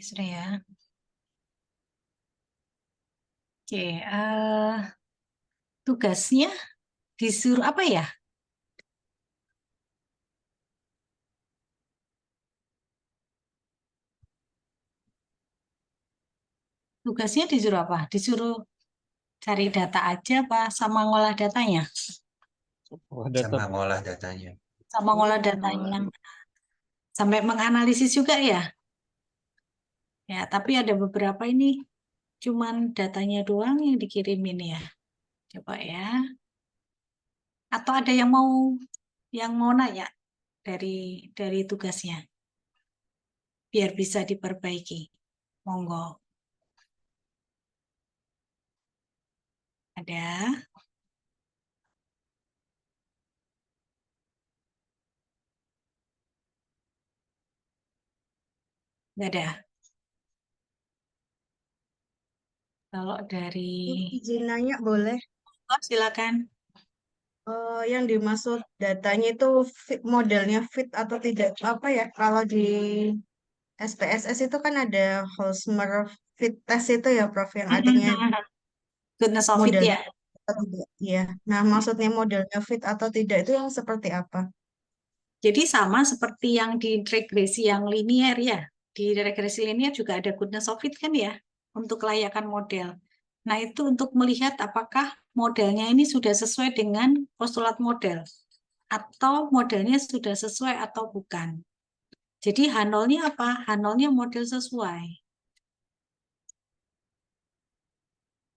Sudah ya. Oke, tugasnya disuruh apa ya? Tugasnya disuruh apa? Disuruh cari data aja apa sama ngolah datanya? Oh, data. Sama ngolah datanya. Sama ngolah datanya. Sampai menganalisis juga ya? Ya, tapi ada beberapa ini cuman datanya doang yang dikirimin ya. Coba ya. Atau ada yang mau nanya dari tugasnya biar bisa diperbaiki. Monggo. Ada? Nggak ada. Kalau dari Izin nanya boleh? silakan. Yang dimaksud datanya itu modelnya fit atau tidak apa ya? Kalau di SPSS itu kan ada Holzmer fit test itu ya, Prof, yang adanya Goodness of it modelnya ya. atau tidak. Iya. Nah, maksudnya modelnya fit atau tidak itu yang seperti apa? Jadi sama seperti yang di regresi yang linier ya. Di regresi linier juga ada goodness of it kan ya, untuk kelayakan model. Nah itu untuk melihat apakah modelnya ini sudah sesuai dengan postulat model, atau modelnya sudah sesuai atau bukan. Jadi H0-nya apa? H0-nya model sesuai.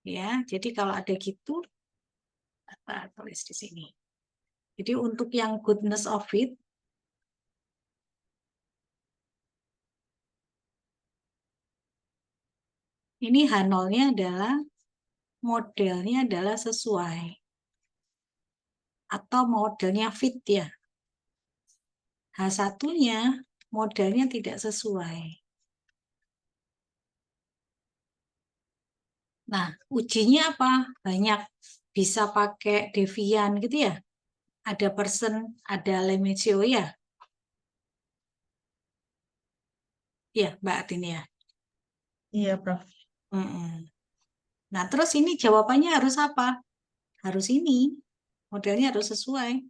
Ya, jadi kalau ada gitu, kita tulis di sini. Jadi untuk yang goodness of it, ini H0-nya adalah modelnya adalah sesuai atau modelnya fit ya. H1-nya modelnya tidak sesuai. Nah, ujinya apa? Banyak, bisa pakai Devian gitu ya. Ada person, ada Lemaitre ya. Iya, Mbak Atin ya. Iya, Prof. Nah, terus ini jawabannya harus apa? Harus ini. Modelnya harus sesuai.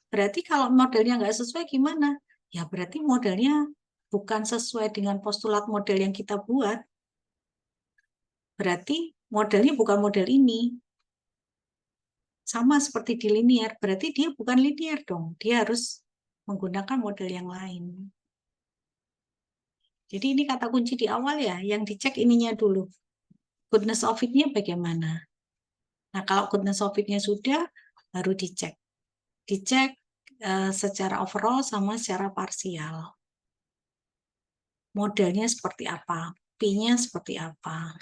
Berarti kalau modelnya nggak sesuai gimana? Ya berarti modelnya bukan sesuai dengan postulat model yang kita buat. Berarti modelnya bukan model ini. Sama seperti di linear, berarti dia bukan linear dong. Dia harus menggunakan model yang lain. Jadi ini kata kunci di awal ya, yang dicek ininya dulu. Goodness of it-nya bagaimana? Nah, kalau goodness of it-nya sudah, baru dicek. Dicek secara overall sama secara parsial. Modelnya seperti apa? P-nya seperti apa?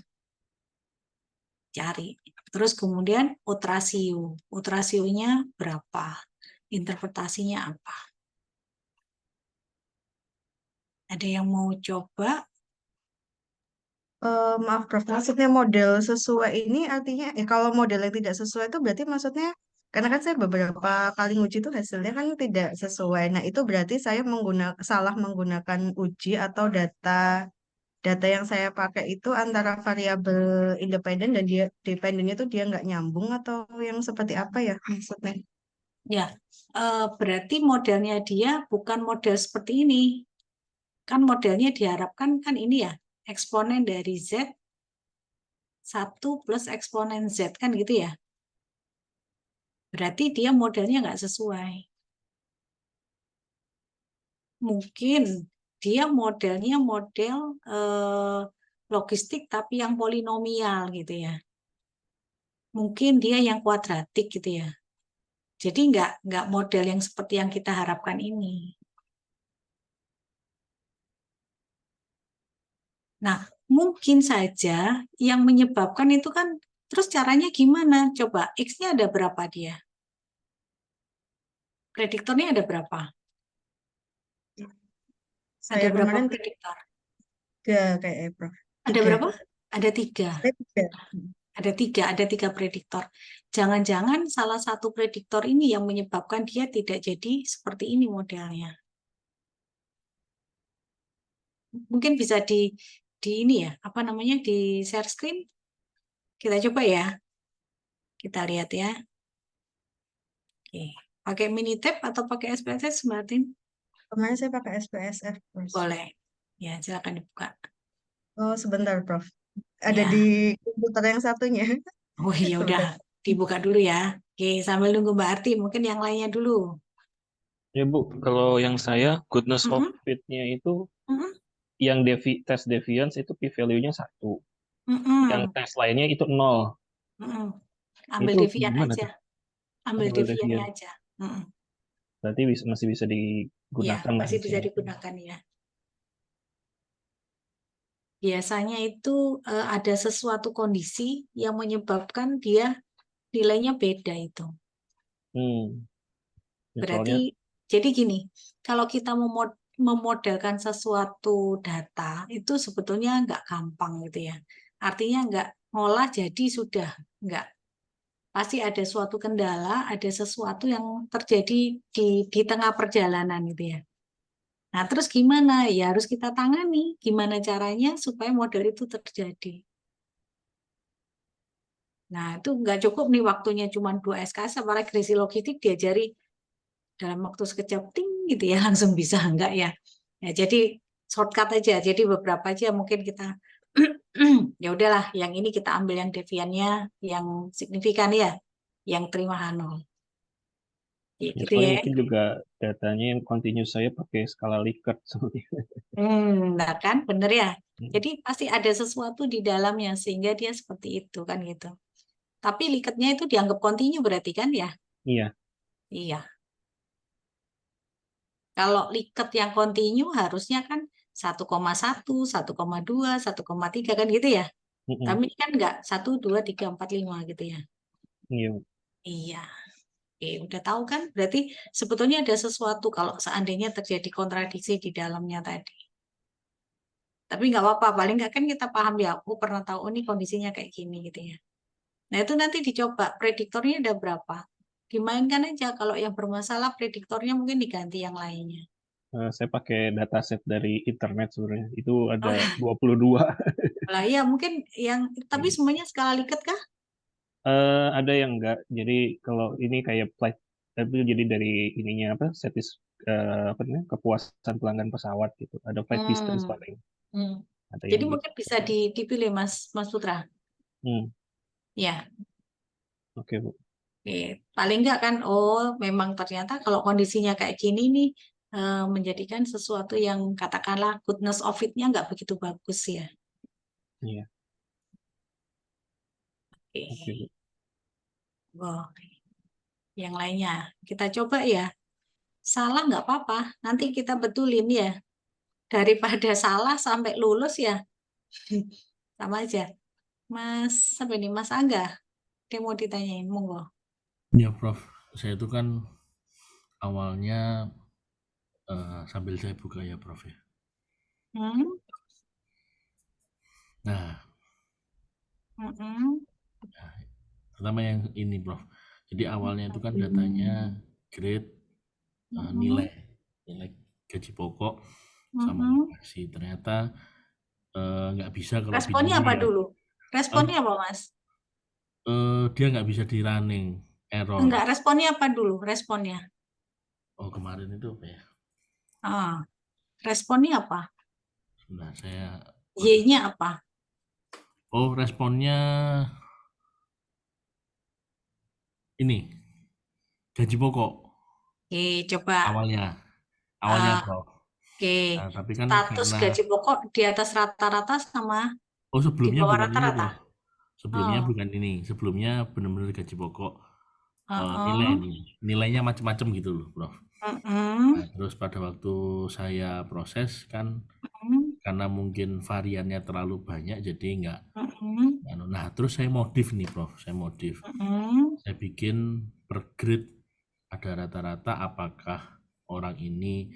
Cari. Terus kemudian ultrasio. Ultrasionya berapa? Interpretasinya apa? Ada yang mau coba? Maaf, Prof. Maksudnya model sesuai ini artinya, kalau model yang tidak sesuai itu berarti maksudnya, karena kan saya beberapa kali uji itu hasilnya kan tidak sesuai. Nah, itu berarti saya salah menggunakan uji atau data yang saya pakai itu antara variabel independen dan dia dependennya itu dia nggak nyambung atau yang seperti apa ya maksudnya? Ya, berarti modelnya dia bukan model seperti ini. Kan modelnya diharapkan kan ini ya, eksponen dari Z 1 plus eksponen Z, kan gitu ya. Berarti dia modelnya nggak sesuai. Mungkin dia modelnya model logistik tapi yang polinomial gitu ya. Mungkin dia yang kuadratik gitu ya. Jadi nggak model yang seperti yang kita harapkan ini. Nah, mungkin saja yang menyebabkan itu kan, terus caranya gimana? Coba, X-nya ada berapa dia? Prediktornya ada berapa? Saya Ada berapa kemarin prediktor? tiga kayak Prof. Ada Tiga. berapa? Ada tiga. Saya tiga. Ada tiga prediktor. Jangan-jangan salah satu prediktor ini yang menyebabkan dia tidak jadi seperti ini modelnya. mungkin bisa di ini ya, apa namanya, di share screen. Kita coba ya. Kita lihat ya. Oke. Pakai Minitab atau pakai SPSS, Martin? Kemarin saya pakai SPSF, Prof. Boleh. Ya, silakan dibuka. Oh, sebentar, Prof. Ada Ya. di komputer yang satunya. Oh iya udah, Sebentar. dibuka dulu ya. Oke, sambil nunggu Mbak Arti, mungkin yang lainnya dulu. Ya Bu, kalau yang saya goodness of Mm-mm, fit-nya itu mm-mm, yang tes deviance itu p-value-nya 1. Yang mm-mm, tes lainnya itu 0. mm-mm. Ambil Itu Devian gimana aja. tuh? Ambil Ambil Deviannya deviance. aja. Mm-mm. Berarti masih bisa Iya, digunakan lah masih bisa gitu ya. digunakan ya. Biasanya itu ada sesuatu kondisi yang menyebabkan dia nilainya beda itu. Hmm. Ya, Berarti, soalnya jadi gini, kalau kita memodelkan sesuatu data, itu sebetulnya nggak gampang gitu ya. Artinya nggak ngolah jadi sudah, nggak. Pasti ada suatu kendala, ada sesuatu yang terjadi di tengah perjalanan gitu ya. Nah, terus gimana? Ya harus kita tangani. Gimana caranya supaya model itu terjadi. Nah, itu nggak cukup nih waktunya cuma 2 SKS, apalagi regresi logistik diajari dalam waktu sekejap ting gitu ya, langsung bisa enggak ya. Ya, jadi shortcut aja. Jadi beberapa aja mungkin kita ya udahlah, yang ini kita ambil yang deviannya yang signifikan ya, yang terima H0. Ya, ya gitu soalnya ya. mungkin juga datanya yang continuous saya pakai skala Likert seperti itu. Nah kan, bener ya. Hmm. Jadi pasti ada sesuatu di dalamnya sehingga dia seperti itu kan gitu. Tapi liketnya itu dianggap kontinu berarti kan ya? Iya. Iya. Kalau liket yang kontinu harusnya kan 1,1, 1,2, 1,3 kan gitu ya. Mm-mm. Tapi kan enggak 1, 2, 3, 4, 5 gitu ya. Iya. Iya. Oke, udah tahu kan? Berarti sebetulnya ada sesuatu kalau seandainya terjadi kontradiksi di dalamnya tadi. Tapi nggak apa-apa, paling nggak kan kita paham ya, aku pernah tahu oh, ini kondisinya kayak gini gitu ya. Nah itu nanti dicoba, prediktornya ada berapa. Dimainkan aja, kalau yang bermasalah prediktornya mungkin diganti yang lainnya. Saya pakai dataset dari internet sebenarnya. Itu ada Oh, 22. lah ya mungkin yang, tapi semuanya skala liket kah? Ada yang enggak. Jadi kalau ini kayak flight, tapi jadi dari ininya apa? Apa namanya? Kepuasan pelanggan pesawat gitu. Ada flight distance Hmm. paling. Hmm. Ada Jadi yang gitu. mungkin bisa dipilih Mas Putra. Hmm, Ya, oke Bu. oke. Paling nggak kan, oh memang ternyata kalau kondisinya kayak gini nih, menjadikan sesuatu yang katakanlah goodness of it-nya nggak begitu bagus ya. Iya, oke Bu. Oke. Wah, yang lainnya kita coba ya. Salah nggak apa-apa, nanti kita betulin ya. Daripada salah sampai lulus ya, sama aja. Mas, sampai nih Mas Angga, dia mau ditanyain, monggo. Ya Prof, saya itu kan awalnya sambil saya buka ya Prof ya. Hmm? Nah, Mm-mm. pertama yang ini Prof. Jadi awalnya itu kan datanya grade Mm-mm. nilai gaji pokok sama Mm-mm. operasi. Ternyata nggak bisa kalau Responnya binary apa ya. dulu? Eh, Responnya apa, Mas? dia nggak bisa di running, error. Enggak, responnya apa dulu? Responnya. Oh kemarin itu apa ya? Ah, responnya apa? Sebentar saya. Y-nya apa? Oh responnya ini gaji pokok Oke, coba. awalnya Ah, Prof. oke, Nah, tapi kan status karena gaji pokok di atas rata-rata sama di sebelumnya bawah bukan ini, rata-rata. Prof. Sebelumnya Oh, bukan ini. Sebelumnya benar-benar gaji pokok nilai uh-uh. nih. Nilainya macam-macam gitu loh, Prof. Mm-mm. Nah, terus pada waktu saya proses kan Mm-mm. karena mungkin variannya terlalu banyak jadi nggak. Mm-mm. Nah, terus saya modif nih, Prof. Saya modif. Mm-mm. Saya bikin per grade ada rata-rata apakah orang ini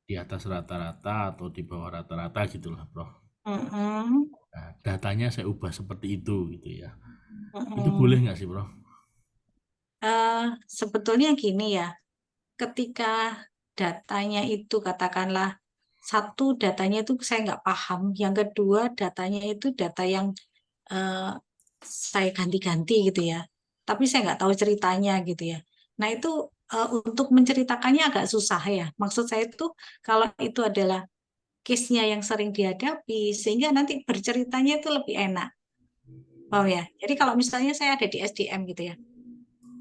di atas rata-rata atau di bawah rata-rata gitu lah, Prof. Mm-mm. Nah, datanya saya ubah seperti itu gitu ya. Itu Mm-mm. boleh nggak sih, Prof? Sebetulnya gini ya, ketika datanya itu katakanlah satu, datanya itu saya nggak paham. Yang kedua, datanya itu data yang saya ganti-ganti gitu ya. Tapi saya nggak tahu ceritanya gitu ya. Nah itu untuk menceritakannya agak susah ya. Maksud saya itu kalau itu adalah case-nya yang sering dihadapi, sehingga nanti berceritanya itu lebih enak. Paham ya? Jadi kalau misalnya saya ada di SDM gitu ya,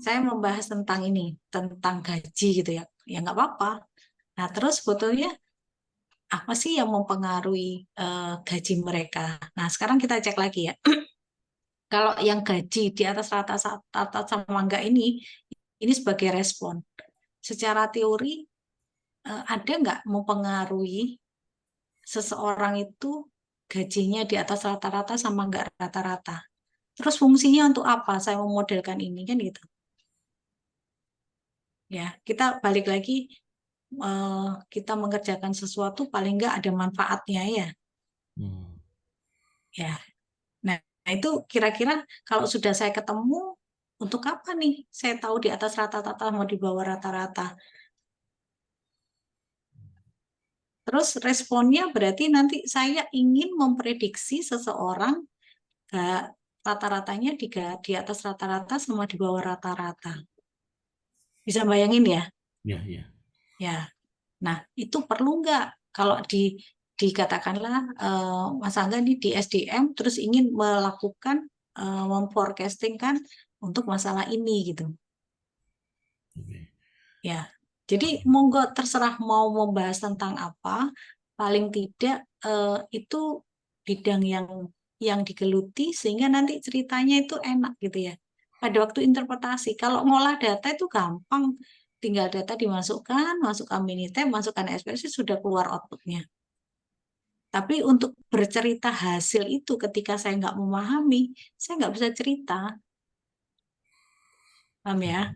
saya membahas tentang ini, tentang gaji gitu ya, ya nggak apa-apa. Nah terus sebetulnya apa sih yang mempengaruhi gaji mereka? Nah sekarang kita cek lagi ya. Kalau yang gaji di atas rata-rata sama enggak ini sebagai respon. Secara teori ada nggak mempengaruhi seseorang itu gajinya di atas rata-rata sama enggak rata-rata? Terus fungsinya untuk apa? Saya memodelkan ini kan gitu. Ya, kita balik lagi kita mengerjakan sesuatu paling enggak ada manfaatnya ya. Ya. Nah, itu kira-kira kalau sudah saya ketemu untuk apa nih? Saya tahu di atas rata-rata mau di bawah rata-rata. Terus responnya berarti nanti saya ingin memprediksi seseorang rata-ratanya di atas rata-rata sama di bawah rata-rata. Bisa bayangin ya? Ya, ya. Ya. Nah, itu perlu nggak kalau dikatakanlah Mas Angga ini di SDM terus ingin melakukan memforecasting kan untuk masalah ini gitu. Oke. Ya. Jadi monggo terserah mau membahas tentang apa, paling tidak itu bidang yang digeluti sehingga nanti ceritanya itu enak gitu ya. Pada waktu interpretasi, kalau ngolah data itu gampang, tinggal data dimasukkan, masukkan Minitab, masukkan SPSS sudah keluar outputnya. Tapi untuk bercerita hasil itu ketika saya nggak memahami, saya nggak bisa cerita. Paham ya?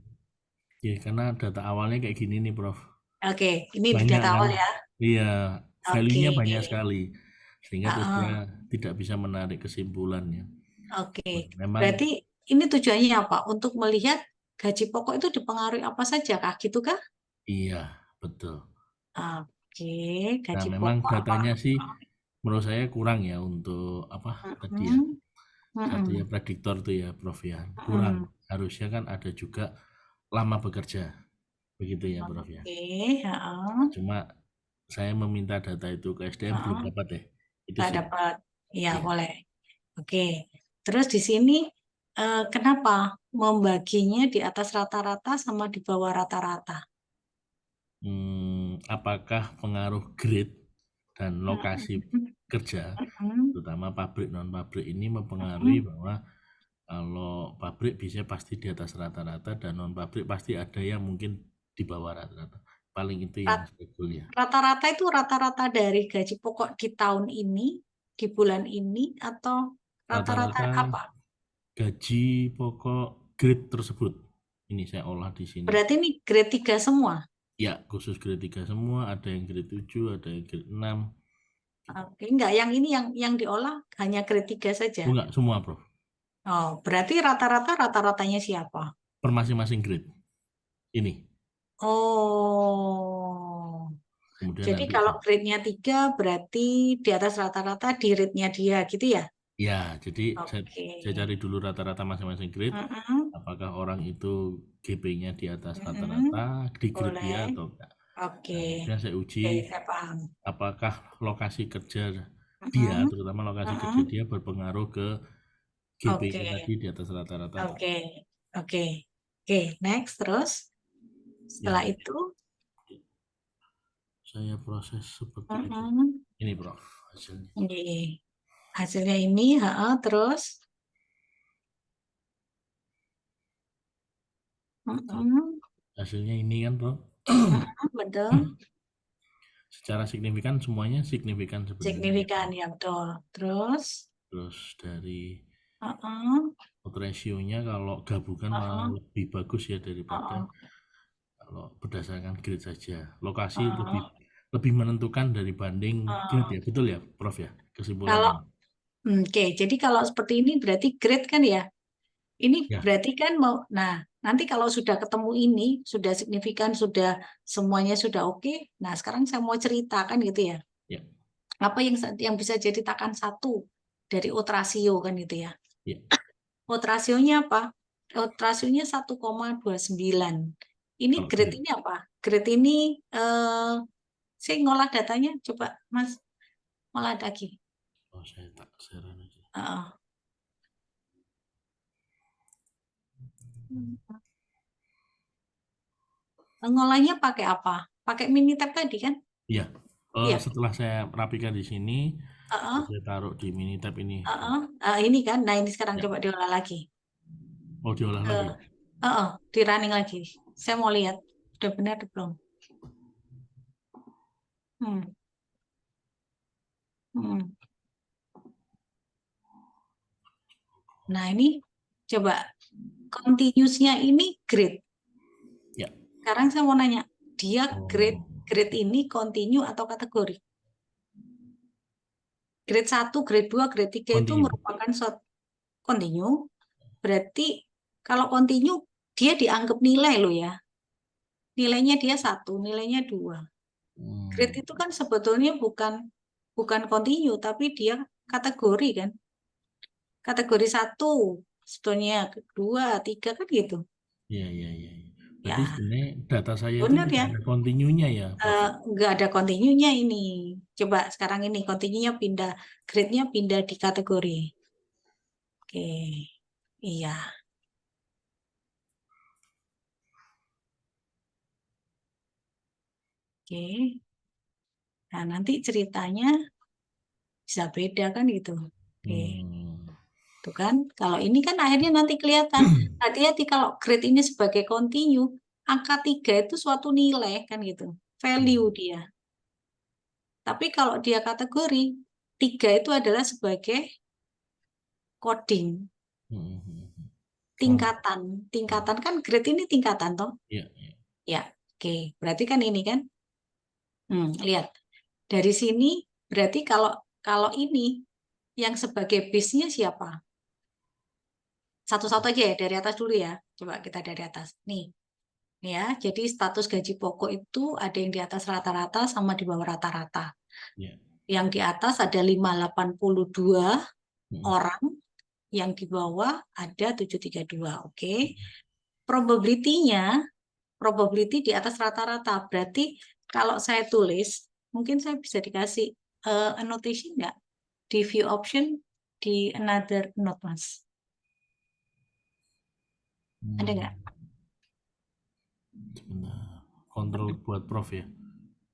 Ya, karena data awalnya kayak gini nih, Prof. Oke, ini Banyak data kan? awal ya. Iya, value-nya Oke. banyak sekali. Sehingga terus Heeh. saya tidak bisa menarik kesimpulannya. Oke, Memang berarti ini tujuannya apa? Untuk melihat gaji pokok itu dipengaruhi apa saja kah? Gitu kah? iya, betul. Oke, Nah, gaji memang pokok apa? datanya sih menurut saya kurang ya untuk apa tadi ya. Mm-mm. Satu ya Mm-mm. prediktor tuh ya, Prof ya. Mm-mm. Kurang. Harusnya kan ada juga lama bekerja. Begitu ya, Prof ya. Oke, heeh, Nah, cuma saya meminta data itu ke SDM belum heeh. dapat deh. Itu Nggak sih. dapat. Iya, Iya. boleh. Oke, terus di sini kenapa membaginya di atas rata-rata sama di bawah rata-rata? Apakah pengaruh grade dan lokasi Mm-mm. kerja, Mm-mm. terutama pabrik non pabrik ini mempengaruhi Mm-mm. bahwa kalau pabrik bisa pasti di atas rata-rata dan non pabrik pasti ada yang mungkin di bawah rata-rata. Paling itu yang saya kuliah. Rata-rata itu rata-rata dari gaji pokok di tahun ini, di bulan ini, atau rata-rata Rata-rata apa? gaji pokok grade tersebut. Ini saya olah di sini. Berarti ini grade 3 semua? Ya, khusus grade 3 semua, ada yang grade 7, ada yang grade 6. Oke, enggak, yang ini yang diolah hanya grade 3 saja? Enggak, semua, Prof. Oh, berarti rata-ratanya siapa? Per masing-masing grade. Ini. Oh, Kemudian jadi nanti kalau grade-nya 3 berarti di atas rata-rata di rate-nya dia gitu ya? ya, jadi saya Oke. cari dulu rata-rata masing-masing grade. Mm-mm. Apakah orang itu GP-nya di atas Mm-mm. rata-rata di grade dia Boleh. atau enggak. Oke. Nah, kemudian saya Oke, uji saya paham. apakah lokasi kerja dia, Mm-mm. terutama lokasi kerja Mm-mm. dia berpengaruh ke Oke, GP-nya tadi di atas rata-rata atau oke, oke, oke. Next, terus ya. setelah itu, Saya proses seperti itu. mm-mm. Ini, Bro, hasilnya. Ini hasilnya ini, terus, mm-mm. Hasilnya ini kan, Bro. Betul, Secara signifikan semuanya signifikan sebenarnya. signifikan ya betul. Terus, Terus dari mm-mm. ratio-nya kalau gabungan malah Mm-mm. lebih bagus ya daripada Mm-mm. kalau berdasarkan grade saja. Lokasi Mm-mm. lebih menentukan dibanding grade Mm. ya. Betul ya, Prof ya? Kalau, Kesimpulannya. oke, jadi kalau seperti ini berarti grade kan ya? Ini Ya, berarti kan mau, nah nanti kalau sudah ketemu ini, sudah signifikan, sudah semuanya sudah oke, nah sekarang saya mau ceritakan gitu ya. Ya. Apa yang bisa jadi takan 1 dari odd ratio kan gitu ya. Ya. Odd rasionya apa? Odd rasionya 1,29. Ini Kalau grade grade. ini apa? Grade ini saya ngolah datanya, coba Mas ngolah lagi. Oh, saya tak share aja. Heeh. Ngolahnya pakai apa? Pakai Minitab tadi kan? Iya. Iya. Setelah saya rapikan di sini, Heeh. saya taruh di Minitab ini. Heeh. Ini kan. Nah, ini sekarang Ya. coba diolah lagi. Oh, diolah lagi. Di running lagi. Saya mau lihat udah benar atau belum. Hmm. Hmm. Nah, ini coba continuous-nya ini grade. Ya. Sekarang saya mau nanya, dia Oh. grade ini continue atau kategori? Grade 1, grade 2, grade 3 itu Continue. merupakan continue. Berarti kalau continue dia dianggap nilai loh ya. Nilainya dia 1, nilainya 2. Grade itu kan sebetulnya bukan continue, tapi dia kategori kan. Kategori 1 sebetulnya, 2, 3 kan gitu. Iya. Berarti Ya, sebenarnya data saya itu benar ya. tidak ada continue-nya ya, Prof? Nggak ada continue-nya ini. Coba sekarang ini continue-nya pindah, grade-nya pindah di kategori. Oke, iya. Oke. Nah, nanti ceritanya bisa beda kan gitu. Oke. Tuh kan, kalau ini kan akhirnya nanti kelihatan. Hati-hati kalau grade ini sebagai continue, angka 3 itu suatu nilai kan gitu. Value dia. Tapi kalau dia kategori, 3 itu adalah sebagai coding. Tingkatan. Tingkatan kan grade ini tingkatan toh? Iya. Ya, oke. Berarti kan ini kan. Lihat. Dari sini berarti kalau ini yang sebagai base-nya siapa? Satu-satu aja ya, dari atas dulu ya. Coba kita dari atas. Nih. Ya, jadi status gaji pokok itu ada yang di atas rata-rata sama di bawah rata-rata. Iya. Yang di atas ada 582 orang, yang di bawah ada 732. Oke. Probability di atas rata-rata. Berarti kalau saya tulis, mungkin saya bisa dikasih annotation nggak? Di view option, di another note, Mas. Ada nggak? Sebentar. Kontrol buat Prof ya?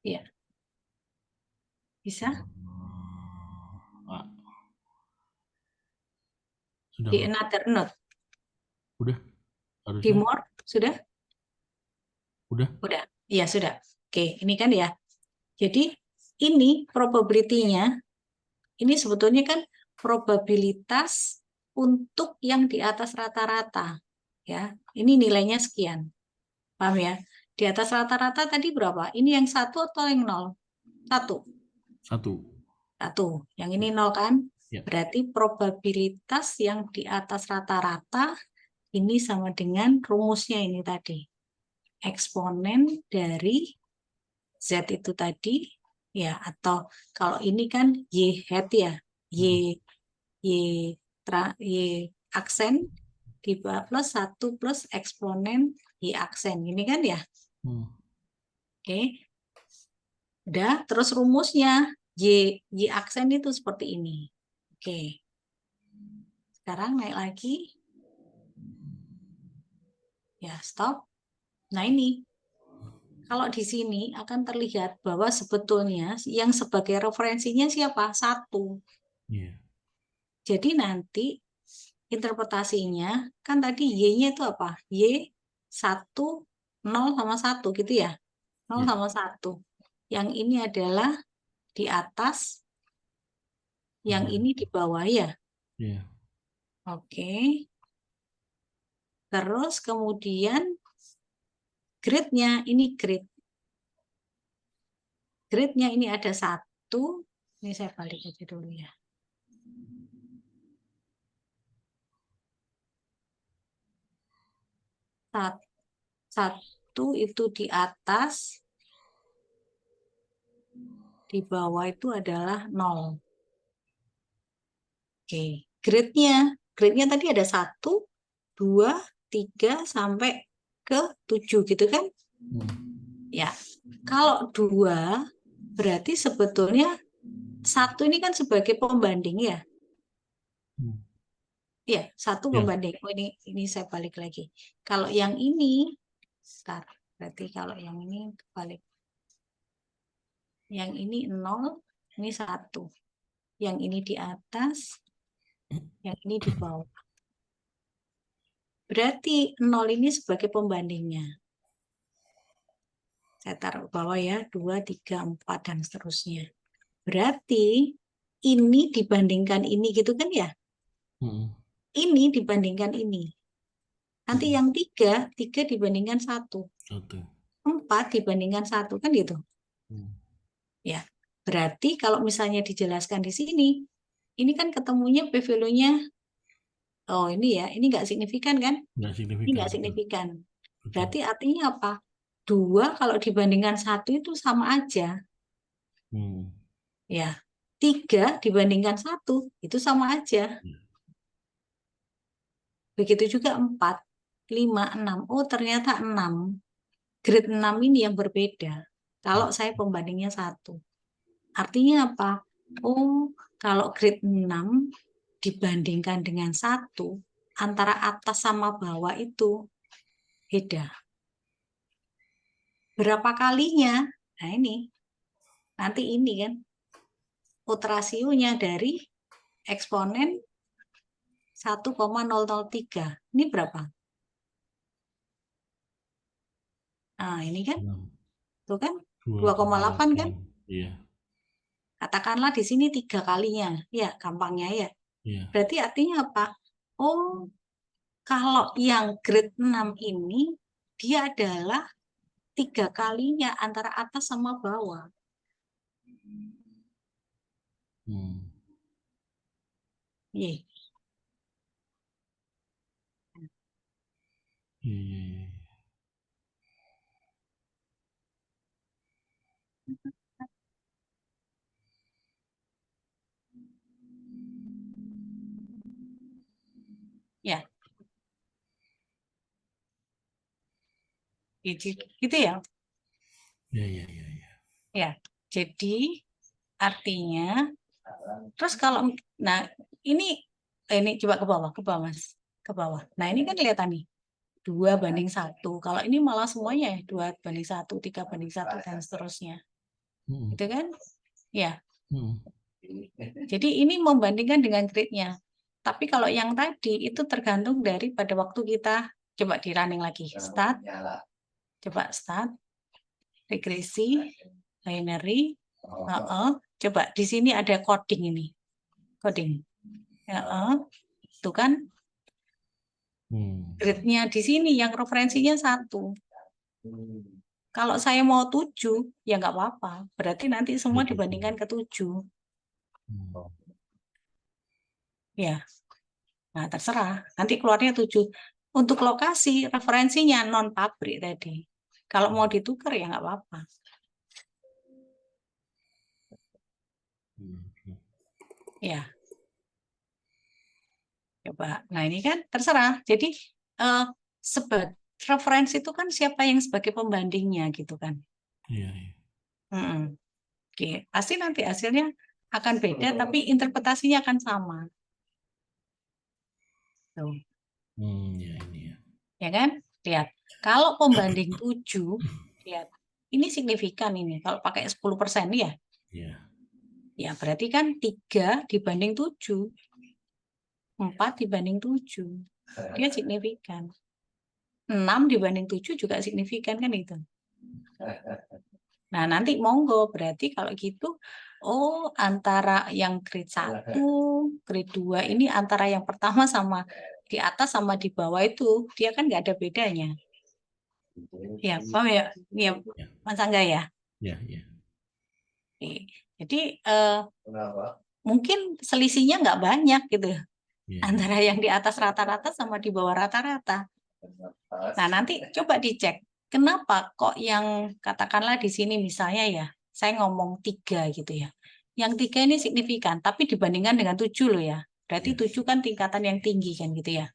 Iya. Bisa? Sudah, Di Prof? another note. Udah? Di Harusnya? more? Sudah? Udah? Udah. Iya, sudah. Oke, ini kan ya. Jadi, ini probability-nya, ini sebetulnya kan probabilitas untuk yang di atas rata-rata. Ya, ini nilainya sekian. Paham ya? Di atas rata-rata tadi berapa? Ini yang 1 atau yang 0? 1. 1. Yang ini 0 kan? Ya. Berarti probabilitas yang di atas rata-rata ini sama dengan rumusnya ini tadi. Eksponen dari Z itu tadi, ya, atau kalau ini kan Y hat ya, Y aksen plus 1 plus eksponen Y aksen. Ini kan ya. Oke. Udah, terus rumusnya Y aksen itu seperti ini. Oke. Sekarang naik lagi. Ya, stop. Nah, ini. Kalau di sini akan terlihat bahwa sebetulnya yang sebagai referensinya siapa? 1. Iya. Jadi nanti interpretasinya kan tadi Y-nya itu apa? Y 1, 0 sama 1 gitu ya. 0 Iya. sama 1. Yang ini adalah di atas, yang ini di bawah ya. Iya. Oke. Terus kemudian grade-nya, ini grade. Grade-nya ini ada 1. Ini saya balik aja dulu ya. Satu itu di atas di bawah itu adalah 0. Oke, grade-nya tadi ada 1, 2, 3 sampai ke 7 gitu kan? Ya, kalau 2 berarti sebetulnya 1 ini kan sebagai pembanding ya. Iya, 1 Ya. pembanding. Oh, ini saya balik lagi. Kalau yang ini, berarti kalau yang ini balik. Yang ini 0, ini 1. Yang ini di atas, yang ini di bawah. Berarti 0 ini sebagai pembandingnya. Saya taruh bawah ya, 2, 3, 4, dan seterusnya. Berarti ini dibandingkan ini gitu kan ya? Ini dibandingkan ini. Nanti yang 3 dibandingkan 1. 4 dibandingkan 1 kan gitu. Ya, berarti kalau misalnya dijelaskan di sini, ini kan ketemunya p-value-nya, oh ini ya, ini nggak signifikan kan? Nggak signifikan. Ini nggak signifikan. Betul. Berarti artinya apa? 2 kalau dibandingkan 1 itu sama aja. Ya, 3 dibandingkan 1 itu sama aja. Begitu juga 4, 5, 6. Oh ternyata 6. Grade 6 ini yang berbeda. Kalau saya pembandingnya 1. Artinya apa? Oh, kalau grade 6 dibandingkan dengan 1, antara atas sama bawah itu beda. Berapa kalinya? Nah ini. Nanti ini kan. Rasionya dari eksponen 1,003. Ini berapa? Nah ini kan. Tuh kan. 2,8 kan? Iya. Katakanlah di sini 3 kalinya. Ya, gampangnya ya. Berarti artinya apa? Oh, kalau yang grade 6 ini, dia adalah 3 kalinya antara atas sama bawah. Iya. Ya. Gitu ya. Ya. Jadi artinya terus kalau ini coba ke bawah Mas. Ke bawah. Nah, ini kan kelihatan nih. 2:1. Kalau ini malah semuanya ya 2:1, 3:1 dan seterusnya. Gitu kan? Ya. Jadi ini membandingkan dengan grade-nya. Tapi kalau yang tadi itu tergantung dari pada waktu kita coba di running lagi. Start. Coba start. Regresi. Binary. Coba di sini ada coding ini. Coding. Itu kan grade-nya di sini yang referensinya 1. Kalau saya mau 7, ya nggak apa-apa. Berarti nanti semua dibandingkan ke 7. Ya. Nah, terserah. Nanti keluarnya 7. Untuk lokasi, referensinya non pabrik tadi. Kalau mau ditukar ya nggak apa-apa. Ya. Coba. Nah, ini kan terserah. Jadi, referensi itu kan siapa yang sebagai pembandingnya gitu kan. Oke. Pasti nanti hasilnya akan beda, tapi interpretasinya akan sama. Tuh. Ya kan? Lihat. Kalau pembanding 7, lihat. Ini signifikan ini. Kalau pakai 10% ya. Ya, berarti kan 3 dibanding 7. 4 dibanding 7. Dia signifikan. 6 dibanding 7 juga signifikan kan itu. Nah, nanti monggo. Berarti kalau gitu, oh antara yang grade 1, grade 2 ini antara yang pertama sama di atas sama di bawah itu, dia kan nggak ada bedanya. Ya, paham ya? Ya, Mas Angga ya? Oke. Jadi, mungkin selisihnya nggak banyak gitu. Antara yang di atas rata-rata sama di bawah rata-rata. Nah, nanti coba dicek. Kenapa kok yang katakanlah di sini misalnya ya, saya ngomong 3 gitu ya. Yang 3 ini signifikan, tapi dibandingkan dengan 7 loh ya. Berarti 7 kan tingkatan yang tinggi kan gitu ya.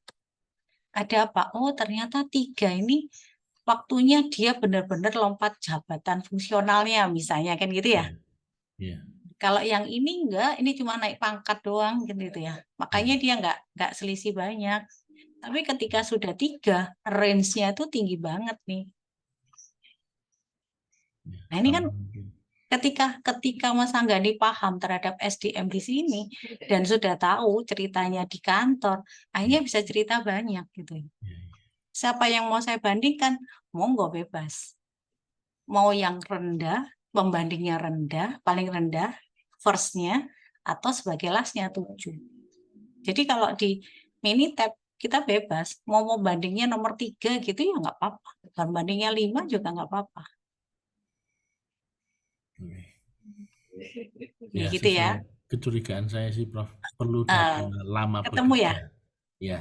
Ada apa? Oh, ternyata 3 ini waktunya dia benar-benar lompat jabatan fungsionalnya misalnya kan gitu ya. Iya. Kalau yang ini enggak, ini cuma naik pangkat doang gitu ya. Makanya dia enggak selisih banyak. Tapi ketika sudah 3, range-nya itu tinggi banget nih. Nah, ini kan ketika Mas Anggani paham terhadap SDM di sini dan sudah tahu ceritanya di kantor, akhirnya bisa cerita banyak gitu. Siapa yang mau saya bandingkan, monggo bebas. Mau yang rendah, pembandingnya rendah, paling rendah, first-nya, atau sebagai last-nya 7. Jadi kalau di Minitab kita bebas, mau bandingnya nomor 3 gitu ya nggak apa-apa. Bandingnya 5 juga nggak apa-apa. Ya, gitu ya. sesuai kecurigaan saya sih, Prof. Perlu data lama Ketemu ya? bekerja. Ya.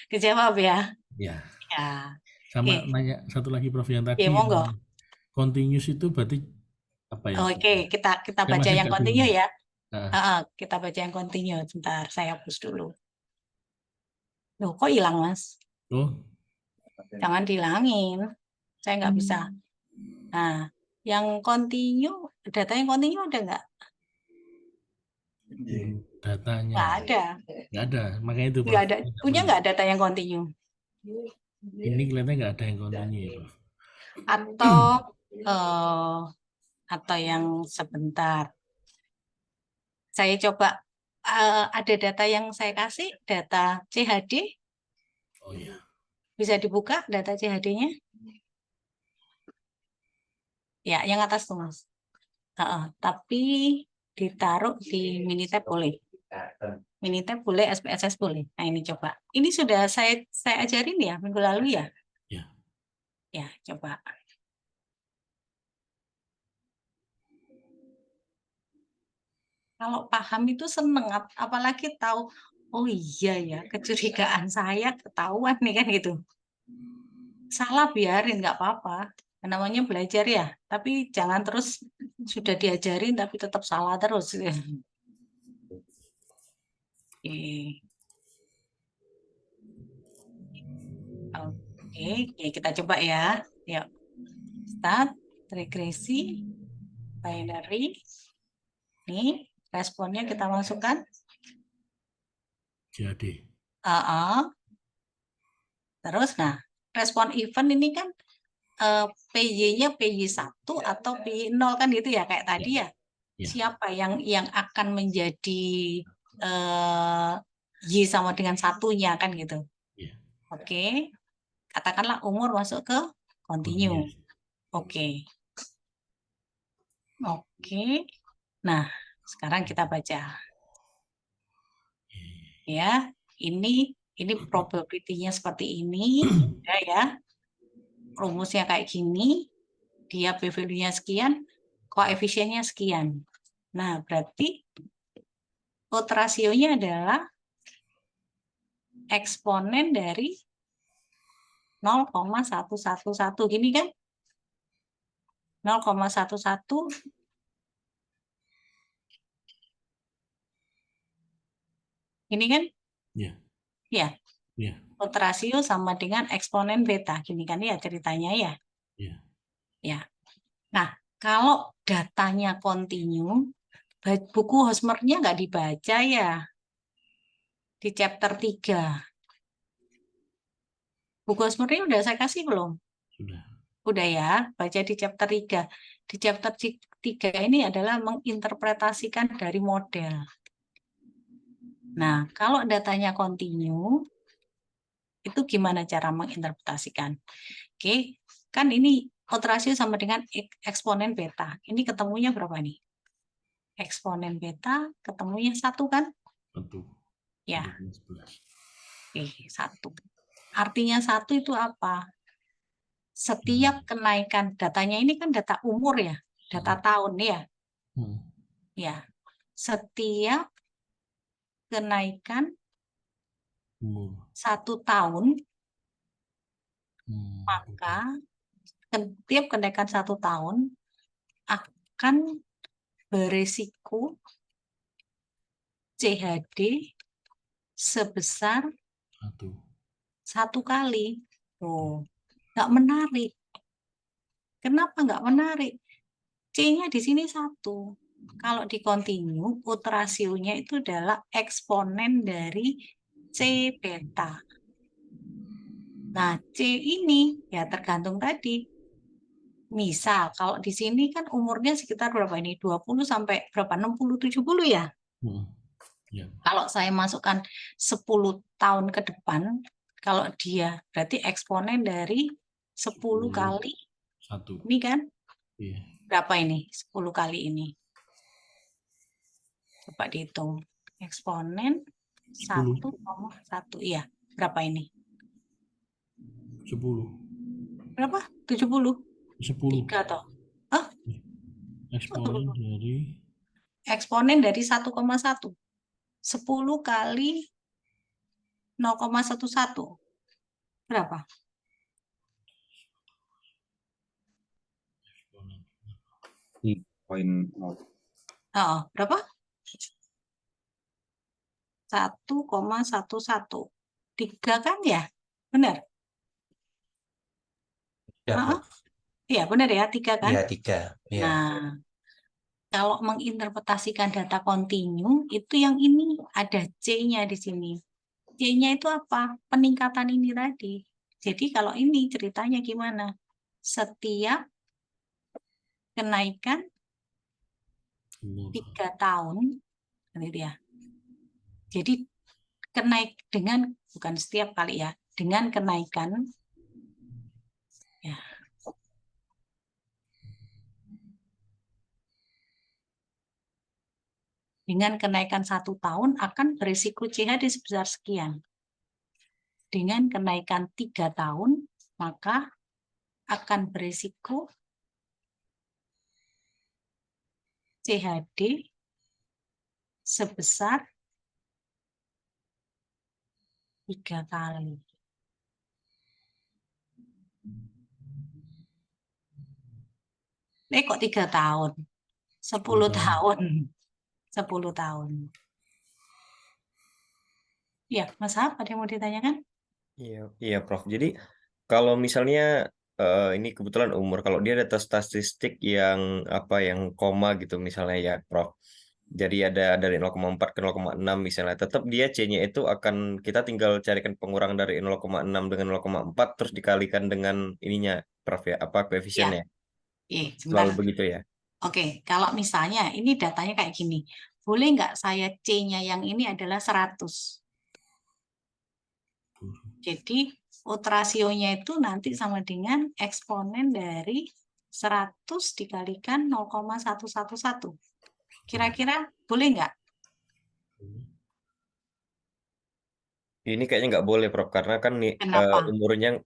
Kejawab ya? Ya. Ya. Sama Oke. nanya satu lagi, Prof, yang tadi monggo. continuous itu berarti apa ya? Oke, kita Saya baca masih yang nggak continue bingung. ya. Nah, Kita baca yang continue. Sebentar, saya hapus dulu. Loh, kok hilang, Mas? oh, Jangan dihilangin. Saya nggak bisa. Nah, yang continue, data yang continue ada nggak? datanya Nggak ada. nggak ada, makanya itu, Nggak Prof. ada. Punya nggak data yang continue? Ini kelihatannya nggak ada yang continue, Prof. Atau yang sebentar. Saya coba ada data yang saya kasih, data CHD. Oh iya. Bisa dibuka data CHD-nya? Ya, yang atas tuh, Mas. Tapi ditaruh di Minitab boleh. Minitab boleh, SPSS boleh. Nah, ini coba. Ini sudah saya ajarin ya minggu lalu ya? Ya. Ya, coba. Kalau paham itu seneng, apalagi tahu, oh iya ya, kecurigaan saya ketahuan nih kan gitu. Salah biarin, nggak apa-apa. Namanya belajar ya, tapi jangan terus sudah diajarin tapi tetap salah terus. Oke, kita coba ya. Yuk, start, regresi, binary. Nih, responnya kita masukkan. Jadi. Terus, nah, respon event ini kan PY-nya PY1 atau PY0 kan gitu ya, kayak tadi ya. Siapa yang akan menjadi Y sama dengan satunya kan gitu. Oke. Katakanlah umur masuk ke continue. Oke. Nah, sekarang kita baca. Ya, ini probability-nya seperti ini, ya. Rumusnya kayak gini, dia p-value-nya sekian, koefisiennya sekian. Nah, berarti odds ratio-nya adalah eksponen dari 0,111 gini kan? 0,11 ini kan? Iya. Ya. Iya. Odds ratio sama dengan eksponen beta gini kan ya ceritanya ya. Iya. Ya. Nah, kalau datanya continue, buku Hosmer-nya nggak dibaca ya di chapter 3. Buku Hosmer-nya udah saya kasih belum? Sudah. Udah ya, baca di chapter 3. Di chapter 3 ini adalah menginterpretasikan dari model. Nah, kalau datanya continue, itu gimana cara menginterpretasikan? Oke, kan ini odds ratio sama dengan eksponen beta. Ini ketemunya berapa nih? Eksponen beta ketemunya 1 kan? 1. Ya. 11. Oke, 1. Artinya 1 itu apa? Setiap kenaikan, datanya ini kan data umur ya, data tahun ya. Ya, setiap kenaikan 1 tahun, maka setiap kenaikan 1 tahun akan beresiko CHD sebesar 1 kali. Oh, nggak menarik. Kenapa nggak menarik? C-nya di sini 1. Kalau di continue, rasionya itu adalah eksponen dari C beta. Nah, C ini ya tergantung tadi. Misal, kalau di sini kan umurnya sekitar berapa ini? 20 sampai berapa? 60, 70 ya? Ya. Kalau saya masukkan 10 tahun ke depan, kalau dia berarti eksponen dari 10 kali 1. ini kan? Iya. Berapa ini? 10 kali ini. Coba dihitung. Eksponen 10. 1,1. Iya. Berapa ini? 10. Berapa? 70? 10. 3 toh? Hah? Eksponen dari Eksponen dari 1,1. 10 kali 0,11. Berapa? eksponen 3,0. Oh, berapa? 1,11. 3 kan ya? Benar? Ya, Heeh. Prof. Iya, benar ya, 3 kan? Iya, 3. Iya. Nah, kalau menginterpretasikan data kontinu, itu yang ini ada C-nya di sini. C-nya itu apa? Peningkatan ini tadi. Jadi kalau ini ceritanya gimana? Setiap kenaikan umur. 3 tahun, gitu ya. Jadi bukan setiap kali ya, dengan kenaikan ya. Dengan kenaikan 1 tahun akan berisiko CHD sebesar sekian. Dengan kenaikan 3 tahun, maka akan berisiko CHD sebesar 3 kali. Kok 3 tahun? 10 tahun. 10 tahun. Ya, Mas Hap, ada yang mau ditanyakan? Iya, Prof. Jadi kalau misalnya ini kebetulan umur, kalau dia data statistik yang yang koma gitu misalnya ya, Prof. Jadi ada dari 0,4 ke 0,6 misalnya, tetap dia C-nya itu akan kita tinggal carikan pengurangan dari 0,6 dengan 0,4 terus dikalikan dengan ininya, Prof ya, Ya. koefisiennya. Sebentar. Selalu begitu ya. Oke, kalau misalnya ini datanya kayak gini, boleh nggak saya C-nya yang ini adalah 100? Jadi rasionya itu nanti sama dengan eksponen dari 100 dikalikan 0,111. Kira-kira boleh nggak? Ini kayaknya nggak boleh, Prof, karena kan nih Kenapa?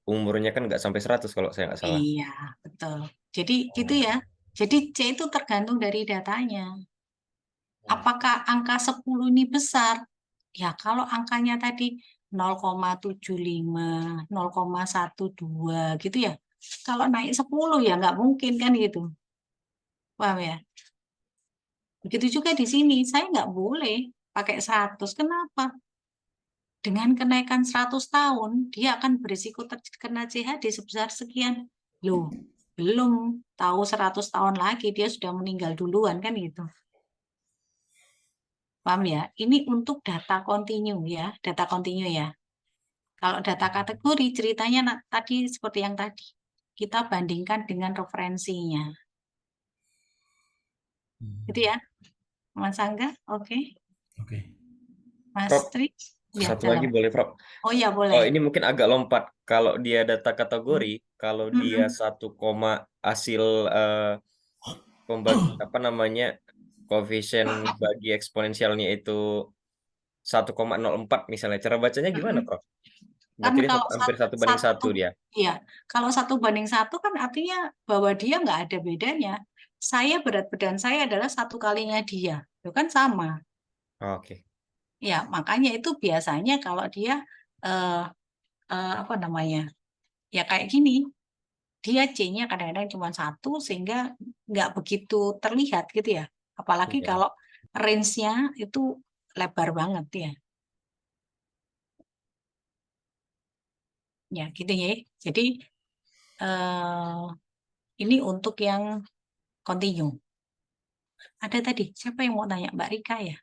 umurnya kan nggak sampai 100 kalau saya nggak salah. Iya, betul. Jadi gitu ya. Jadi C itu tergantung dari datanya. Apakah angka 10 ini besar? Ya, kalau angkanya tadi 0,75, 0,12 gitu ya. Kalau naik 10 ya nggak mungkin kan gitu. Paham ya? Begitu juga di sini, saya nggak boleh pakai 100. Kenapa? Dengan kenaikan 100 tahun, dia akan berisiko terkena CHD sebesar sekian. Loh, belum tahu 100 tahun lagi, dia sudah meninggal duluan kan gitu. Paham ya? Ini untuk data kontinu ya, data kontinu ya. Kalau data kategori ceritanya tadi seperti yang tadi. Kita bandingkan dengan referensinya. Gitu ya. Mas Angga, oke. Oke. Mas Prof, Tri, ya, satu lagi boleh, Prof? Oh ya, Oh, boleh. ini mungkin agak lompat. Kalau dia data kategori, kalau dia 1, hasil koefisien bagi eksponensialnya itu 1,04 misalnya. Cara bacanya gimana, Prof? Kan Berarti dia kalau hampir 1:1 dia. Iya, kalau 1:1 kan artinya bahwa dia nggak ada bedanya. Berat badan saya adalah 1 kalinya dia. Itu kan sama. Oke. Ya, makanya itu biasanya kalau dia apa namanya? Ya kayak gini. dia C-nya kadang-kadang cuma 1 sehingga nggak begitu terlihat gitu ya. Apalagi Iya. kalau range-nya itu lebar banget ya. Ya gitu ya. Jadi ini untuk yang continue. Ada tadi, siapa yang mau tanya? Mbak Rika ya?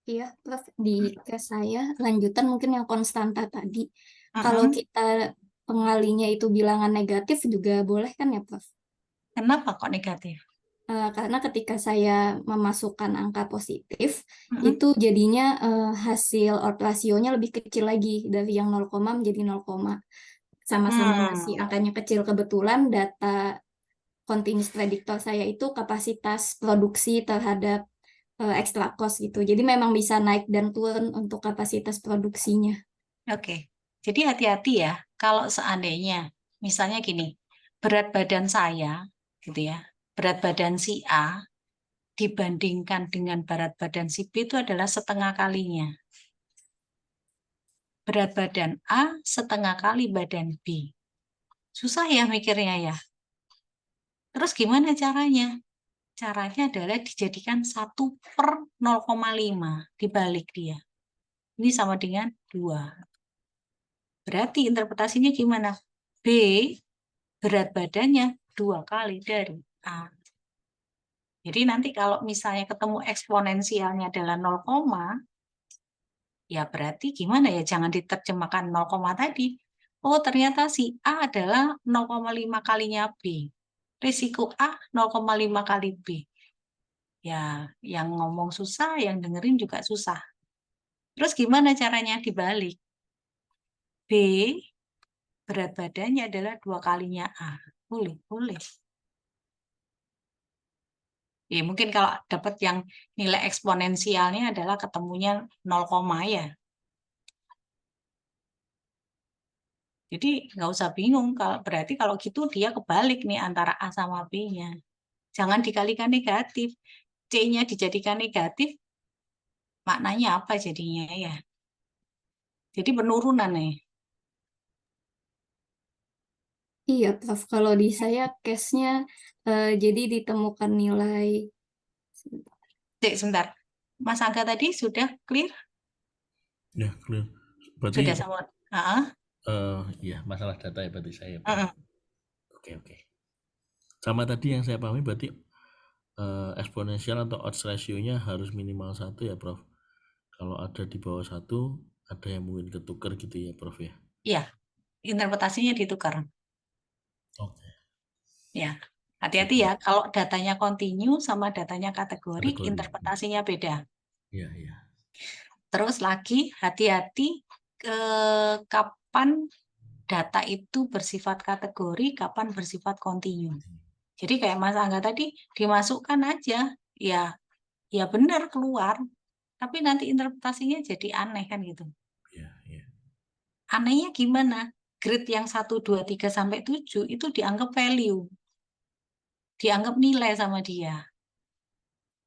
Iya, Prof. Di case saya, lanjutan mungkin yang konstanta tadi. Kalau Mm-mm. kita pengalinya itu bilangan negatif juga boleh kan ya, Prof? Kenapa kok negatif? Karena ketika saya memasukkan angka positif, Mm-mm. itu jadinya hasil odd ratio-nya lebih kecil lagi dari yang 0, menjadi 0, sama-sama masih angkanya kecil. Kebetulan data continuous predictor saya itu kapasitas produksi terhadap extra cost gitu. Jadi memang bisa naik dan turun untuk kapasitas produksinya. Oke. Jadi hati-hati ya, kalau seandainya, misalnya gini, berat badan saya, gitu ya, berat badan si A dibandingkan dengan berat badan si B itu adalah setengah kalinya. Berat badan A setengah kali badan B. Susah ya mikirnya ya. Terus gimana caranya? Caranya adalah dijadikan 1/0,5 dibalik dia. Ini sama dengan 2. Berarti interpretasinya gimana? B berat badannya 2 kali dari A. Jadi nanti kalau misalnya ketemu eksponensialnya adalah 0, ya berarti gimana ya? Jangan diterjemahkan 0, tadi. Oh, ternyata si A adalah 0,5 kalinya B. Risiko A 0,5 kali B. Ya, yang ngomong susah, yang dengerin juga susah. Terus gimana caranya dibalik? B berat badannya adalah 2 kalinya A. Boleh. Ya, mungkin kalau dapat yang nilai eksponensialnya adalah ketemunya 0, ya. Jadi nggak usah bingung, berarti kalau gitu dia kebalik nih antara A sama B-nya. Jangan dikalikan negatif. C-nya dijadikan negatif, maknanya apa jadinya ya? Jadi penurunan nih. Iya, Prof. Kalau di saya case-nya jadi ditemukan nilai. Cek sebentar. Mas Angga tadi sudah clear? Ya, clear. Berarti Sudah sama. ya masalah data ya berarti saya. Heeh. Oke. Sama tadi yang saya pahami berarti eksponensial atau odds ratio-nya harus minimal 1 ya, Prof. Kalau ada di bawah 1, ada yang mungkin ketukar gitu ya, Prof ya. Iya, interpretasinya ditukar. Oke. Ya, hati-hati ya. Kalau datanya continue sama datanya kategori, Kategori. interpretasinya beda. Iya. Terus lagi, hati-hati kapan data itu bersifat kategori, kapan bersifat continue. Jadi kayak Mas Angga tadi, dimasukkan aja, ya benar keluar, tapi nanti interpretasinya jadi aneh kan gitu. Iya. Anehnya gimana? Grade yang 1, 2, 3, sampai 7 itu dianggap value. Dianggap nilai sama dia.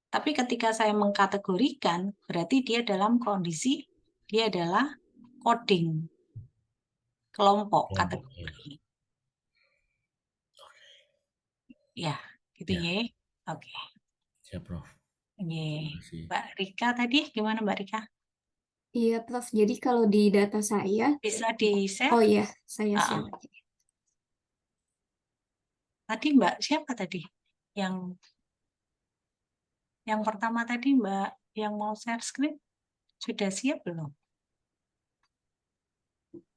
Tapi ketika saya mengkategorikan, berarti dia dalam kondisi, dia adalah coding. Kelompok kategori. Ya, gitu ya. Oke. Siap, Prof. Oke. Terima kasih. Mbak Rika tadi, gimana Mbak Rika? Iya, Prof. Jadi kalau di data saya, Bisa di-share? oh iya, saya share. Tadi Mbak, siapa tadi? Yang pertama tadi Mbak, yang mau share screen, sudah siap belum?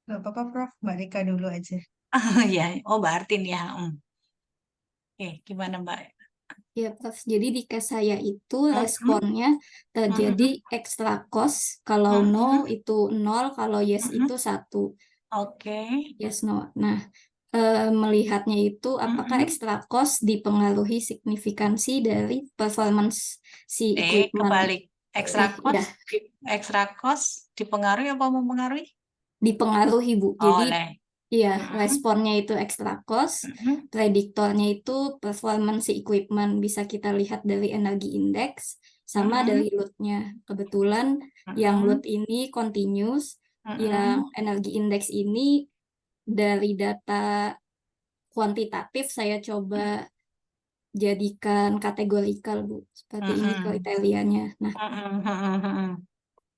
Nggak apa-apa, Prof. Mbak Rika dulu aja. Ya, oh Mbak Artin ya. Oke, gimana Mbak? Ya, Prof. Jadi di case saya itu responnya terjadi extra cost. Kalau no itu 0, kalau yes itu 1. Oke. Yes, no. Nah, melihatnya itu apakah extra cost dipengaruhi signifikansi dari performance si equipment. Kebalik. Ya. Extra cost dipengaruhi apa mempengaruhi? Dipengaruhi, Bu. Jadi Oleh. iya, responnya itu extra cost, prediktornya itu performance equipment, bisa kita lihat dari energi index, sama dari load-nya. Kebetulan yang load ini continuous, yang energi index ini dari data kuantitatif saya coba jadikan kategorikal, Bu. Seperti ini Mm-mm. kriterianya. Nah, Mm-mm.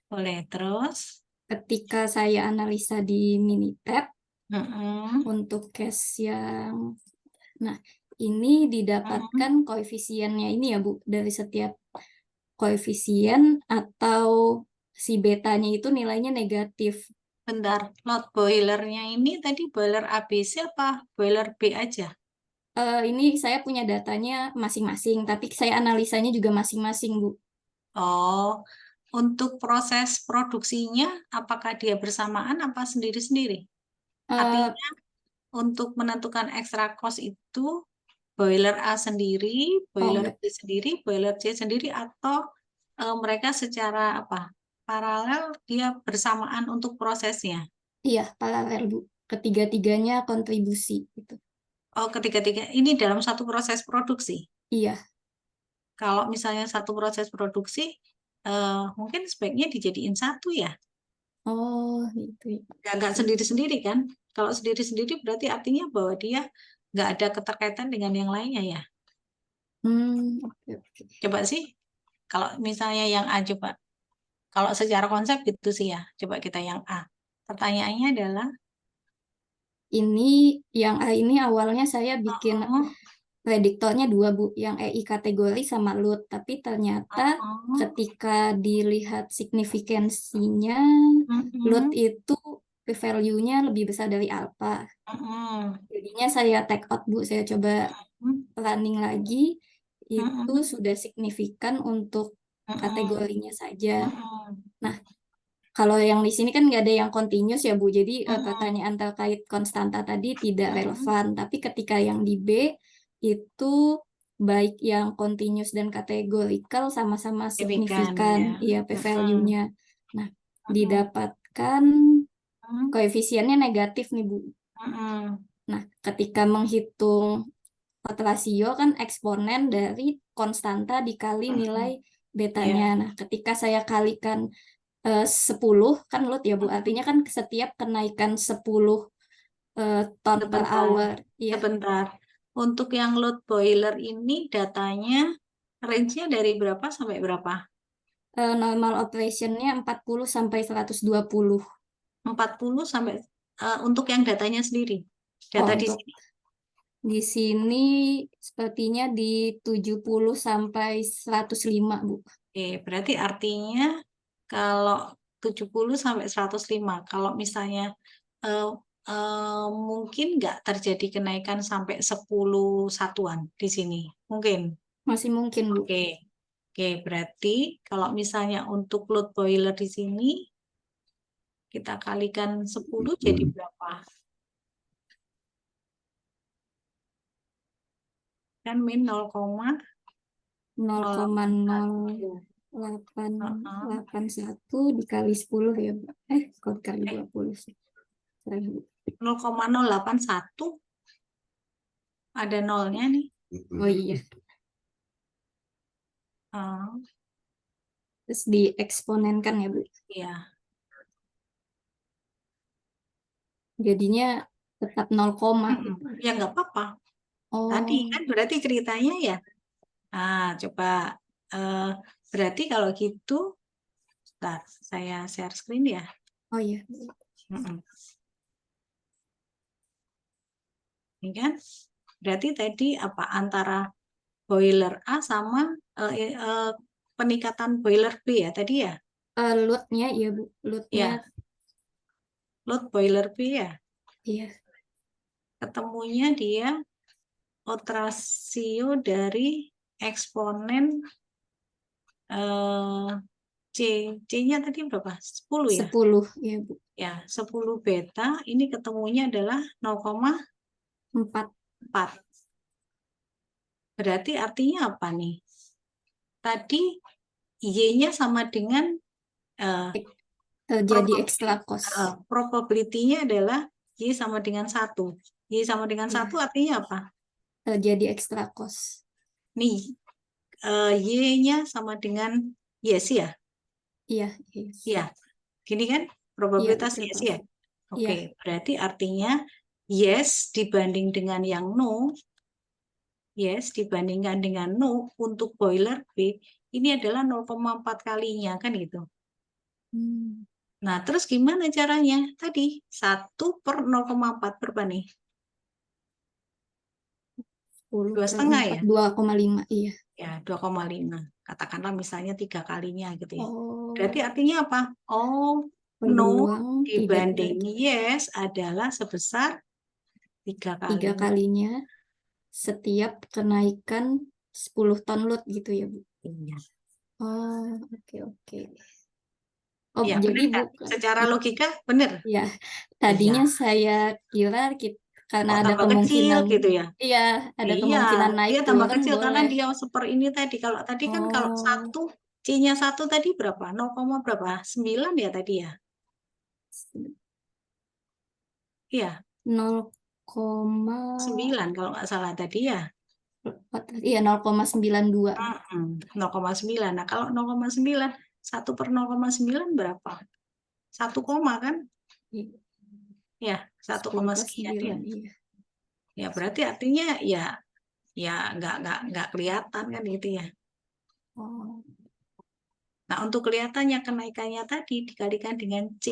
Boleh terus. ketika saya analisa di Minitab Mm-mm. untuk case yang, nah ini didapatkan koefisiennya ini ya Bu, dari setiap koefisien atau si betanya itu nilainya negatif. Bentar, load boilernya ini tadi boiler ABC apa boiler B aja? Ini saya punya datanya masing-masing, tapi saya analisanya juga masing-masing, Bu. Oh, untuk proses produksinya apakah dia bersamaan apa sendiri-sendiri? Eh, Artinya untuk menentukan extra cost itu boiler A sendiri, oh boiler enggak, B sendiri, boiler C sendiri, atau mereka secara apa? Paralel dia bersamaan untuk prosesnya. iya paralel, Bu. Ketiga-tiganya kontribusi gitu. Oh, ketiga-tiga ini dalam satu proses produksi. Iya. Kalau misalnya satu proses produksi, mungkin sebaiknya dijadiin satu ya. Oh, gitu. Nggak sendiri-sendiri kan? Kalau sendiri-sendiri berarti artinya bahwa dia nggak ada keterkaitan dengan yang lainnya ya. Oke. Coba sih, kalau misalnya yang A coba. Kalau secara konsep gitu sih ya. Coba kita yang A. Pertanyaannya adalah, Ini yang A ini awalnya saya bikin oh, prediktornya dua, Bu, yang EI kategori sama LUT, tapi ternyata oh, ketika dilihat signifikansinya, LUT mm-mm, itu p-value-nya lebih besar dari alpha. mm-mm, Jadinya saya take out, Bu, saya coba running lagi, itu mm-mm, sudah signifikan untuk mm-mm, kategorinya saja. mm-mm, Nah, kalau yang di sini kan nggak ada yang continuous ya, Bu. Jadi mm-mm, pertanyaan terkait konstanta tadi tidak mm-mm. relevan. Tapi ketika yang di B itu baik yang continuous dan kategorikal sama-sama Signifikan signifikan, ya. iya Mm-mm, p-value-nya. Nah, mm-mm, didapatkan mm-mm, koefisiennya negatif nih, Bu. mm-mm, Nah, ketika menghitung odds ratio kan eksponen dari konstanta dikali mm-mm. nilai Ya. betanya. Nah, ketika saya kalikan 10 kan lot ya Bu, artinya kan setiap kenaikan 10 ton per Sebentar, hour. Iya, sebentar. Untuk yang load boiler ini datanya range-nya dari berapa sampai berapa? normal operationnya 40 sampai 120. 40 sampai untuk yang datanya sendiri. Oh, Data di untuk sini. di sini sepertinya di 70 sampai 105, Bu. Oke, berarti artinya kalau 70 sampai 105, kalau misalnya eh, mungkin nggak terjadi kenaikan sampai 10 satuan di sini. Mungkin. Masih mungkin, Bu. Oke. Oke, berarti kalau misalnya untuk load boiler di sini kita kalikan 10 jadi berapa? Kan min 0,0881 dikali 10 ya, Bu. Kok dikali 20 sih? 0,081 ada nolnya nih. Oh iya, Ah, terus dieksponenkan ya, Bu. iya. Jadinya tetap 0, gitu. Ya nggak apa-apa. Tadi Oh, kan berarti ceritanya ya. Coba berarti kalau gitu, bentar, saya share screen ya. oh iya. Mm-mm. Ini kan berarti tadi apa antara boiler A sama peningkatan boiler B ya tadi ya? Load-nya ya, Bu. Load-nya Ya, load boiler B ya. iya. Ketemunya dia odds ratio dari eksponen C. C-nya tadi berapa? 10 ya? 10 ya, Bu. Ya, 10 beta ini ketemunya adalah 0,4. 4. Berarti artinya apa nih? Tadi Y-nya sama dengan Terjadi extra cost. probability-nya adalah Y sama dengan 1. Y sama dengan 1 artinya apa? Terjadi extra cost. Nih, Y-nya sama dengan yes ya? Iya, yes. Iya. Gini kan? Iya, Probabilitas betul, yes Prof. ya? Oke, Iya. berarti artinya yes dibanding dengan yang no, yes dibandingkan dengan no untuk boiler B, ini adalah 0,4 kalinya kan gitu. Nah, terus gimana caranya? Tadi 1 per 0,4 berapa nih? 10 per 2,5 ya? 2,5, iya. Ya, 2,5. Katakanlah misalnya 3 kalinya gitu ya. Oh, Berarti artinya apa? Oh, no peluang tidak dibanding yes adalah sebesar 3 3 kali. kalinya setiap kenaikan 10 ton load gitu ya, Bu. Iya. Oh, oke. Oh, Ya, jadi benar kan? bukan. Secara logika benar. Ya, tadinya Iya. saya kira karena Kok ada tambah kecil kemungkinan, gitu ya? iya, ada Iya, kemungkinan naik dia tambah turun kecil karena boleh. dia seper ini tadi. Kalau tadi kan kalau Oh, 1, C-nya 1 tadi berapa? 0, berapa? 9 ya tadi ya? Iya, 9 kalau nggak salah tadi ya. 0,92. 0,9. Nah, kalau 0,9, 1 per 0,9 berapa? 1 koma kan? Ya, 1 koma 10 per sekian ya. 9, iya. Ya, berarti artinya ya nggak kelihatan kan gitu ya. Oh, Nah, untuk kelihatannya kenaikannya tadi dikalikan dengan C.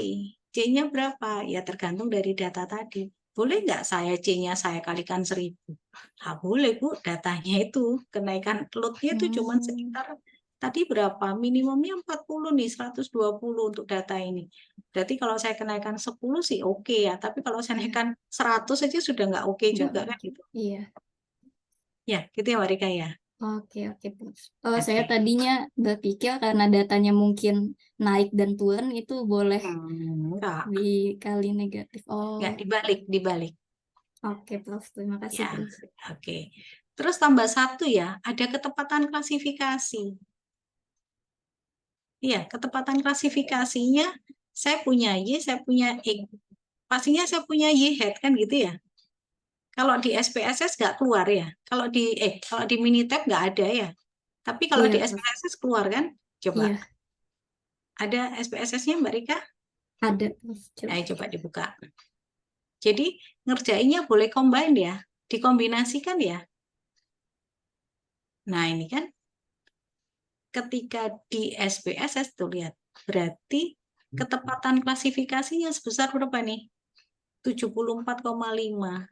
C-nya berapa? Ya tergantung dari data tadi. Boleh nggak saya C-nya saya kalikan 1000? Nah, boleh Bu, datanya itu kenaikan load-nya itu cuma sekitar tadi berapa? Minimumnya 40 nih, 120 untuk data ini. Berarti kalau saya kenaikan 10 sih oke ya, tapi kalau saya Iya. naikkan 100 saja sudah nggak oke Nggak juga kan oke. gitu. Iya. Ya, gitu ya Warika ya. Oke, Prof. Saya Oke. tadinya berpikir karena datanya mungkin naik dan turun itu boleh Enggak, dikali negatif. Oh, enggak dibalik. oke, Prof. Terima kasih, Ya, Prof. oke. Terus tambah 1 ya, ada ketepatan klasifikasi. Iya, ketepatan klasifikasinya saya punya Y, saya punya X. Pastinya saya punya Y head kan gitu ya. Kalau di SPSS nggak keluar ya. Kalau di Minitab nggak ada ya. Tapi kalau Iya, di Prof. SPSS keluar kan? Coba. Iya, Ada SPSS-nya Mbak Rika? ada, Prof. Coba. Ayo coba dibuka. Jadi ngerjainnya boleh combine ya, dikombinasikan ya. Nah, ini kan ketika di SPSS tuh lihat, berarti ketepatan klasifikasinya sebesar berapa nih? 74,5.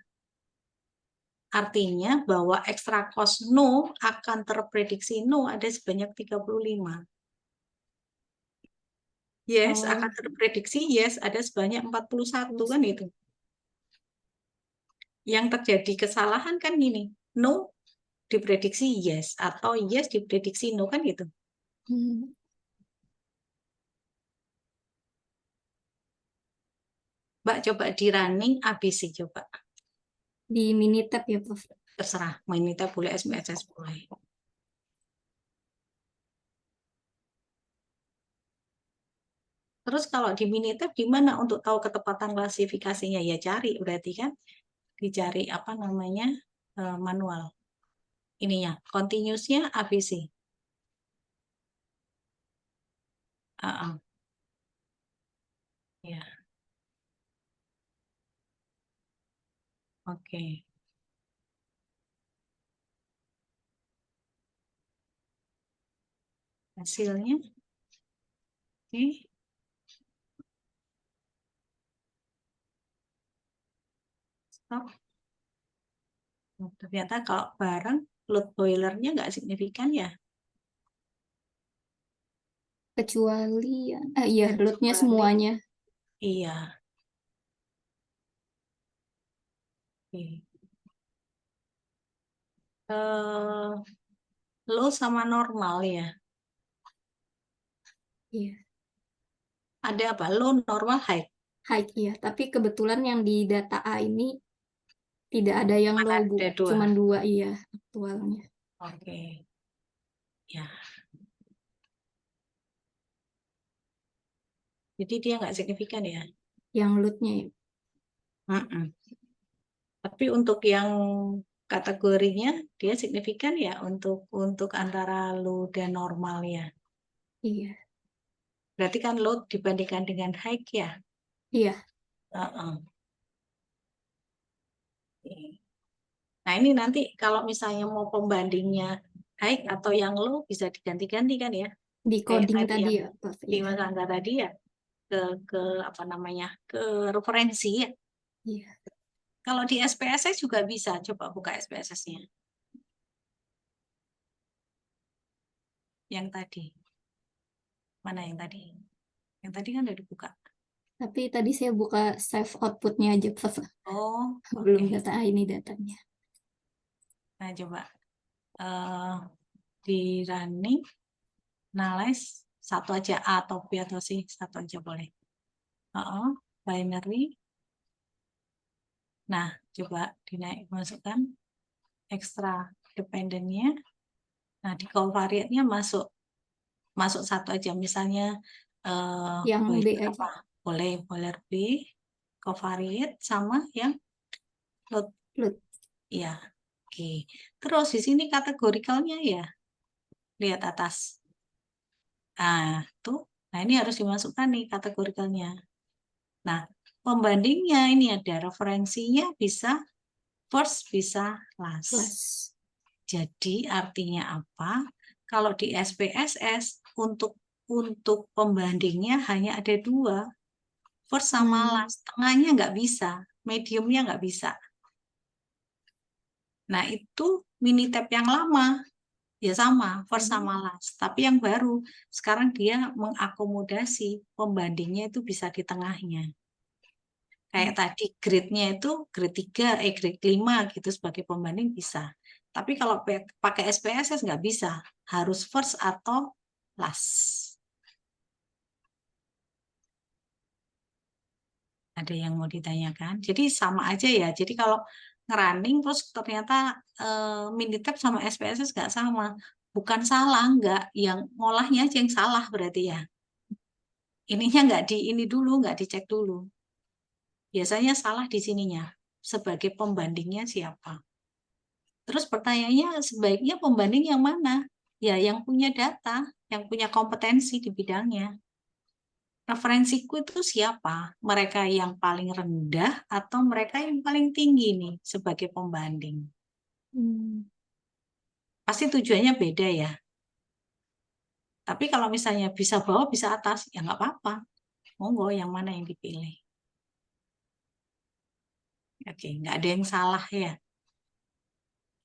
Artinya bahwa extra cost no akan terprediksi no ada sebanyak 35. Yes, Oh, akan terprediksi yes ada sebanyak 41 kan itu. Yang terjadi kesalahan kan gini, no diprediksi yes atau yes diprediksi no kan gitu. Mbak coba di running ABC coba. di Minitab ya, Prof. Terserah, Minitab boleh, SPSS boleh. Terus kalau di Minitab gimana untuk tahu ketepatan klasifikasinya? Ya cari berarti kan, dicari apa namanya manual. Ininya, continuous-nya ABC. Ya, oke. Hasilnya, oke. Stop. Oh, ternyata kalau bareng load boilernya nggak signifikan ya. Kecuali iya, load-nya Kecuali- semuanya. Iya. Oke. Low sama normal ya. Iya. Ada apa? Low, normal, high. High, iya. Tapi kebetulan yang di data A ini tidak ada yang Mana low, Bu. ada 2. Cuman 2, iya, aktualnya. Oke. Ya. Jadi dia nggak signifikan ya. Yang load-nya ya. Tapi untuk yang kategorinya dia signifikan ya untuk antara low dan normal ya. Iya. Berarti kan low dibandingkan dengan high ya. Iya. Nah, ini nanti kalau misalnya mau pembandingnya high atau yang low bisa diganti-ganti kan ya. Di Kayak coding tadi tadi yang ya, Prof. di Iya. Mas Angga tadi ya ke apa namanya? Ke referensi ya. Iya. Kalau di SPSS juga bisa, coba buka SPSS-nya. Yang tadi. Mana yang tadi? Yang tadi kan udah dibuka. Tapi tadi saya buka save output-nya aja, Prof. Oh, Belum oke. data ini datanya. Nah, coba di running, analyze, satu aja A atau B atau C, satu aja boleh. Binary. Nah, coba dinaik masukkan extra dependent-nya. Nah, di covariate-nya masuk satu aja, misalnya Yang B aja. apa? Boleh B, covariate sama yang load. Load. Ya, oke. Terus di sini kategorikalnya ya, lihat atas. Nah, tuh. Nah, ini harus dimasukkan nih kategorikalnya. Nah, pembandingnya ini ada referensinya bisa first, bisa last. Plus. Jadi artinya apa? Kalau di SPSS untuk pembandingnya hanya ada 2, first sama last. Tengahnya nggak bisa, mediumnya nggak bisa. Nah, itu Minitab yang lama ya sama, first sama last. Tapi yang baru sekarang dia mengakomodasi pembandingnya itu bisa di tengahnya. Kayak tadi grade-nya itu grade 3, grade 5 gitu sebagai pembanding bisa. Tapi kalau pakai SPSS nggak bisa, harus first atau last. Ada yang mau ditanyakan? Jadi sama aja ya. Jadi kalau ngerunning terus ternyata Minitab sama SPSS nggak sama. Bukan salah, nggak. Yang ngolahnya aja yang salah berarti ya. Ininya nggak ini dulu, nggak dicek dulu. Biasanya salah di sininya. Sebagai pembandingnya siapa? Terus pertanyaannya sebaiknya pembanding yang mana? Ya yang punya data, yang punya kompetensi di bidangnya. Referensiku itu siapa? Mereka yang paling rendah atau mereka yang paling tinggi nih sebagai pembanding? Pasti tujuannya beda ya. Tapi kalau misalnya bisa bawah, bisa atas, ya nggak apa-apa. Monggo yang mana yang dipilih. Oke, nggak ada yang salah ya.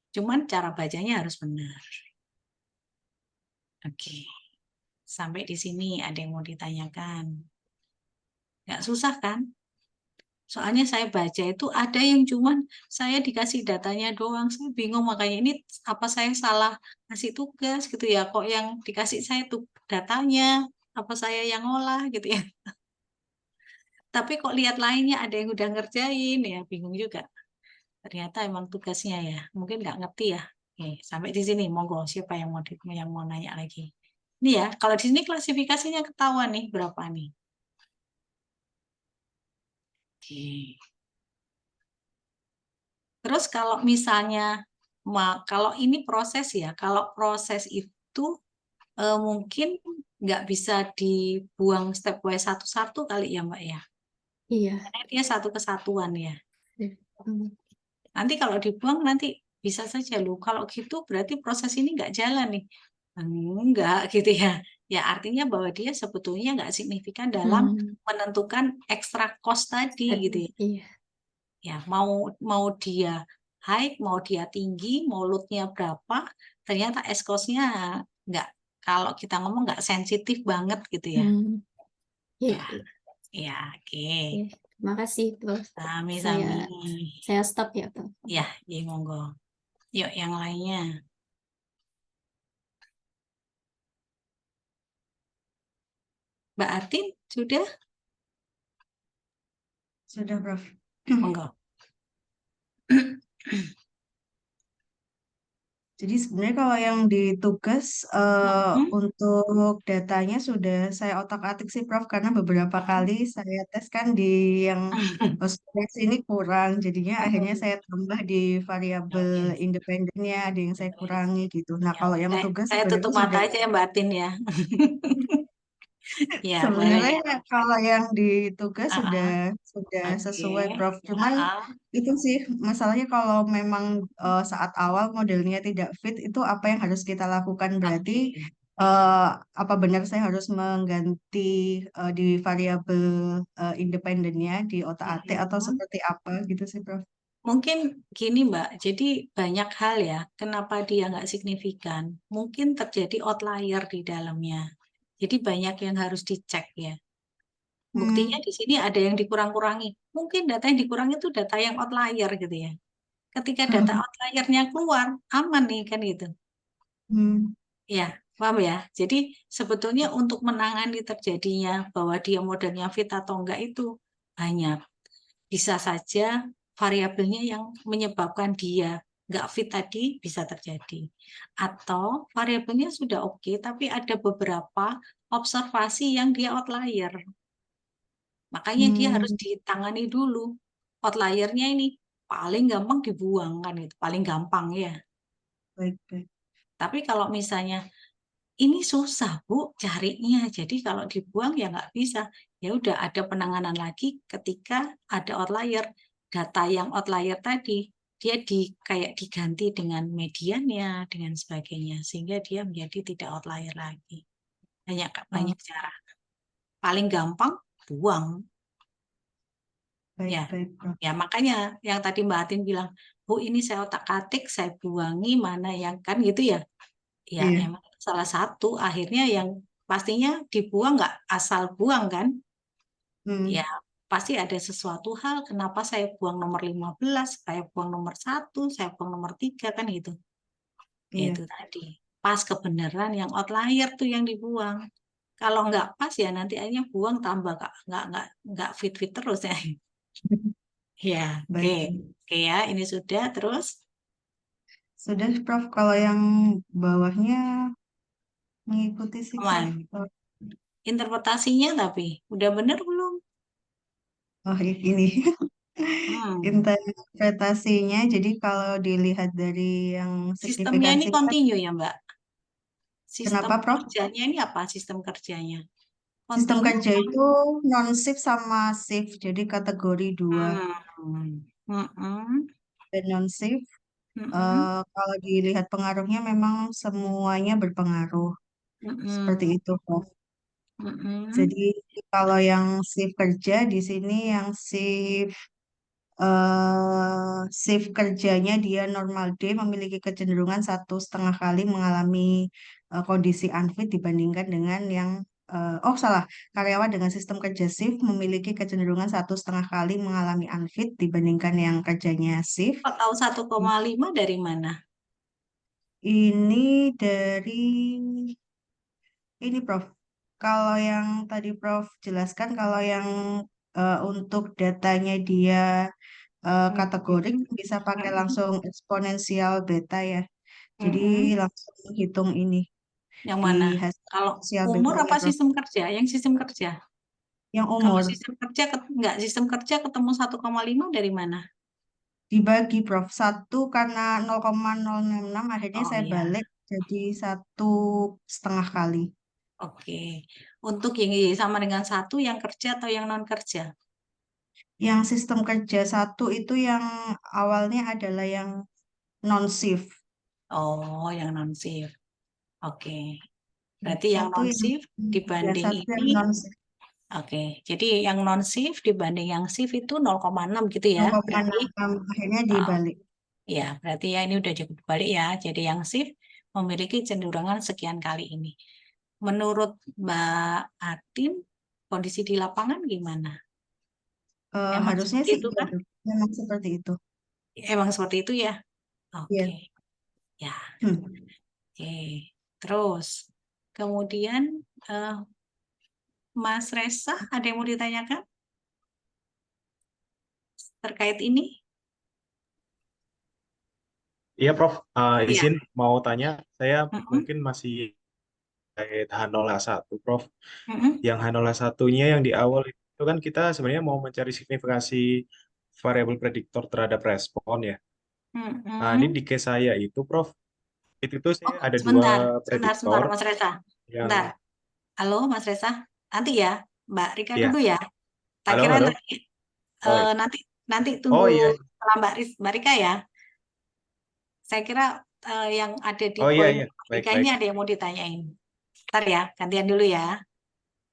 Cuman cara bacanya harus benar. Oke. Sampai di sini ada yang mau ditanyakan. Nggak susah kan? Soalnya saya baca itu ada yang cuman saya dikasih datanya doang. Saya bingung makanya ini apa saya salah ngasih tugas gitu ya. Kok yang dikasih saya tuh datanya, apa saya yang ngolah gitu ya. Tapi kok lihat lainnya ada yang udah ngerjain ya bingung juga. Ternyata emang tugasnya ya. Mungkin nggak ngerti ya. Oke, sampai di sini monggo siapa yang mau nanya lagi. Ini ya, kalau di sini klasifikasinya ketahuan nih berapa nih. Oke. Terus kalau misalnya, kalau ini proses ya, kalau proses itu mungkin nggak bisa dibuang stepwise satu-satu kali ya Mbak ya. Iya. Karena dia satu kesatuan ya. Hmm. Nanti kalau dibuang nanti bisa saja loh. Kalau gitu berarti proses ini nggak jalan nih. Enggak gitu ya. Ya artinya bahwa dia sebetulnya nggak signifikan dalam menentukan extra cost tadi gitu ya. Iya. Ya mau dia high, mau dia tinggi, mau loadnya berapa, ternyata cost-nya nggak, kalau kita ngomong nggak sensitif banget gitu ya. Iya. Ya, oke. Terima kasih, Prof. Sami-sami. Saya stop ya, Prof. Ya, ya monggo. Yuk yang lainnya. Mbak Atin, sudah? Sudah, Prof. Monggo. Jadi sebenarnya kalau yang di tugas untuk datanya sudah saya otak-atik sih Prof, karena beberapa kali saya tes kan di yang host ini kurang, jadinya akhirnya saya tambah di variabel independennya, ada yang saya kurangi gitu. Nah kalau yang tugas Saya sebenarnya tutup mata sudah aja ya Mbak Atin ya. Ya, boleh. Sebenarnya kalau yang di tugas Ah, sudah oke. sesuai, Prof. Cuman Ah, itu sih masalahnya kalau memang saat awal modelnya tidak fit, itu apa yang harus kita lakukan? Berarti oke. apa benar saya harus mengganti di variabel independennya di otak-atik atau Mhm. seperti apa gitu sih, Prof? Mungkin gini Mbak, jadi banyak hal ya, kenapa dia nggak signifikan. Mungkin terjadi outlier di dalamnya. Jadi banyak yang harus dicek ya. Buktinya Hmm, di sini ada yang dikurang-kurangi. Mungkin data yang dikurangi itu data yang outlier gitu ya. Ketika data outliernya keluar, aman nih kan gitu. hmm, Ya, paham ya? Jadi sebetulnya untuk menangani terjadinya bahwa dia modelnya fit atau enggak itu banyak. Bisa saja variabelnya yang menyebabkan dia nggak fit tadi bisa terjadi. Atau variabelnya sudah oke, tapi ada beberapa observasi yang dia outlier. Makanya dia harus hmm, ditangani dulu. Outliernya ini paling gampang dibuang kan itu, paling gampang ya. baik, baik. Tapi kalau misalnya ini susah Bu carinya, jadi kalau dibuang ya nggak bisa. Ya udah ada penanganan lagi ketika ada outlier. Data yang outlier tadi dia kayak diganti dengan mediannya dengan sebagainya sehingga dia menjadi tidak outlier lagi. Banyak Oh, banyak cara. Paling gampang buang baik, ya. baik, Prof. Ya makanya yang tadi Mbak Atin bilang, Bu ini saya otak-atik, saya buangi mana yang kan gitu ya. Ya Iya. emang salah satu akhirnya yang pastinya dibuang nggak asal buang kan. Ya Hmm, pasti ada sesuatu hal kenapa saya buang nomor 15, saya buang nomor 1, saya buang nomor 3 kan gitu. Ya iya. itu tadi. Pas kebenaran yang outlier tuh yang dibuang. Kalau nggak pas ya nanti akhirnya buang tambah Kak. Nggak fit-fit terus ya. Ya, oke. Baik, baik. Oke ya, ini sudah terus Sudah, Prof. Kalau yang bawahnya mengikuti sih, Prof. aman. Interpretasinya tapi udah bener belum? Oh, ini Hmm. interpretasinya. Jadi kalau dilihat dari yang Sistemnya ini signifikansi, kan, continue ya, Mbak? Sistem kenapa, Prof? kerjanya ini apa sistem kerjanya? Sistem Continue? kerja itu non-shift sama shift. Jadi kategori dua. Hmm. Mm-mm. Dan non-shift, Mm-mm. kalau dilihat pengaruhnya memang semuanya berpengaruh. Seperti Mm-mm. itu, Prof. Mm-mm. Jadi kalau yang shift kerja di sini yang shift kerjanya dia normal day memiliki kecenderungan 1,5 kali mengalami kondisi unfit dibandingkan dengan yang oh salah, karyawan dengan sistem kerja shift memiliki kecenderungan 1,5 kali mengalami unfit dibandingkan yang kerjanya shift. Kok tahu 1,5 dari mana? Ini dari ini, Prof. Kalau yang tadi Prof jelaskan, kalau yang untuk datanya dia kategorik Mm-mm. bisa pakai Mm-mm. langsung eksponensial beta ya. Jadi Mm-mm. langsung hitung ini Yang di mana? hasil Kalau eksponensial umur betanya, apa Prof. sistem kerja? Yang sistem kerja. Yang Kalau umur sistem kerja enggak sistem kerja ketemu 1,5 dari mana? dibagi, Prof. Satu karena 0,066 akhirnya Oh saya ya, balik jadi 1,5 kali. oke. Untuk yang sama dengan 1 yang kerja atau yang non kerja? Yang sistem kerja satu itu yang awalnya adalah yang non-shift. Oh, yang non shift. Oke. Berarti yang Satu non yang shift ya dibanding satu yang ini, non-shift. oke. Jadi yang non shift dibanding yang shift itu 0,6 gitu ya. Berarti 0,66 akhirnya ah, dibalik. ya, berarti ya ini udah cukup balik ya. Jadi yang shift memiliki cenderungan sekian kali ini. Menurut Mbak Atin, kondisi di lapangan gimana? Emang Harusnya seperti sih itu iya, kan? Dok. Memang seperti itu. Emang seperti itu ya? Oke. Iya. Ya, Hmm. oke. Terus, kemudian eh, Mas Resa, ada yang mau ditanyakan terkait ini? Iya, Prof. Iya. Izin mau tanya, saya Mm-mm. mungkin masih terkait H01, Prof. Mm-mm. Yang H01-nya yang di awal itu kan kita sebenarnya mau mencari signifikasi variabel prediktor terhadap respon ya. Nah, ini Mm-mm. di case saya itu, Prof, itu Oh, saya ada dua sebentar, sebentar, sebentar, prediktor Mas Resa. yang Bentar. Halo, Mas Resa. Nanti ya, Mbak Rika Iya. dulu ya. Tak Halo, kira halo. nanti, Oh, nanti oh tunggu iya. setelah Mbak Rika ya. Saya kira yang ada di Oh iya, poin iya. Mbak Baik, Rika baik. ini ada yang mau ditanyain. Ntar ya, gantian dulu ya.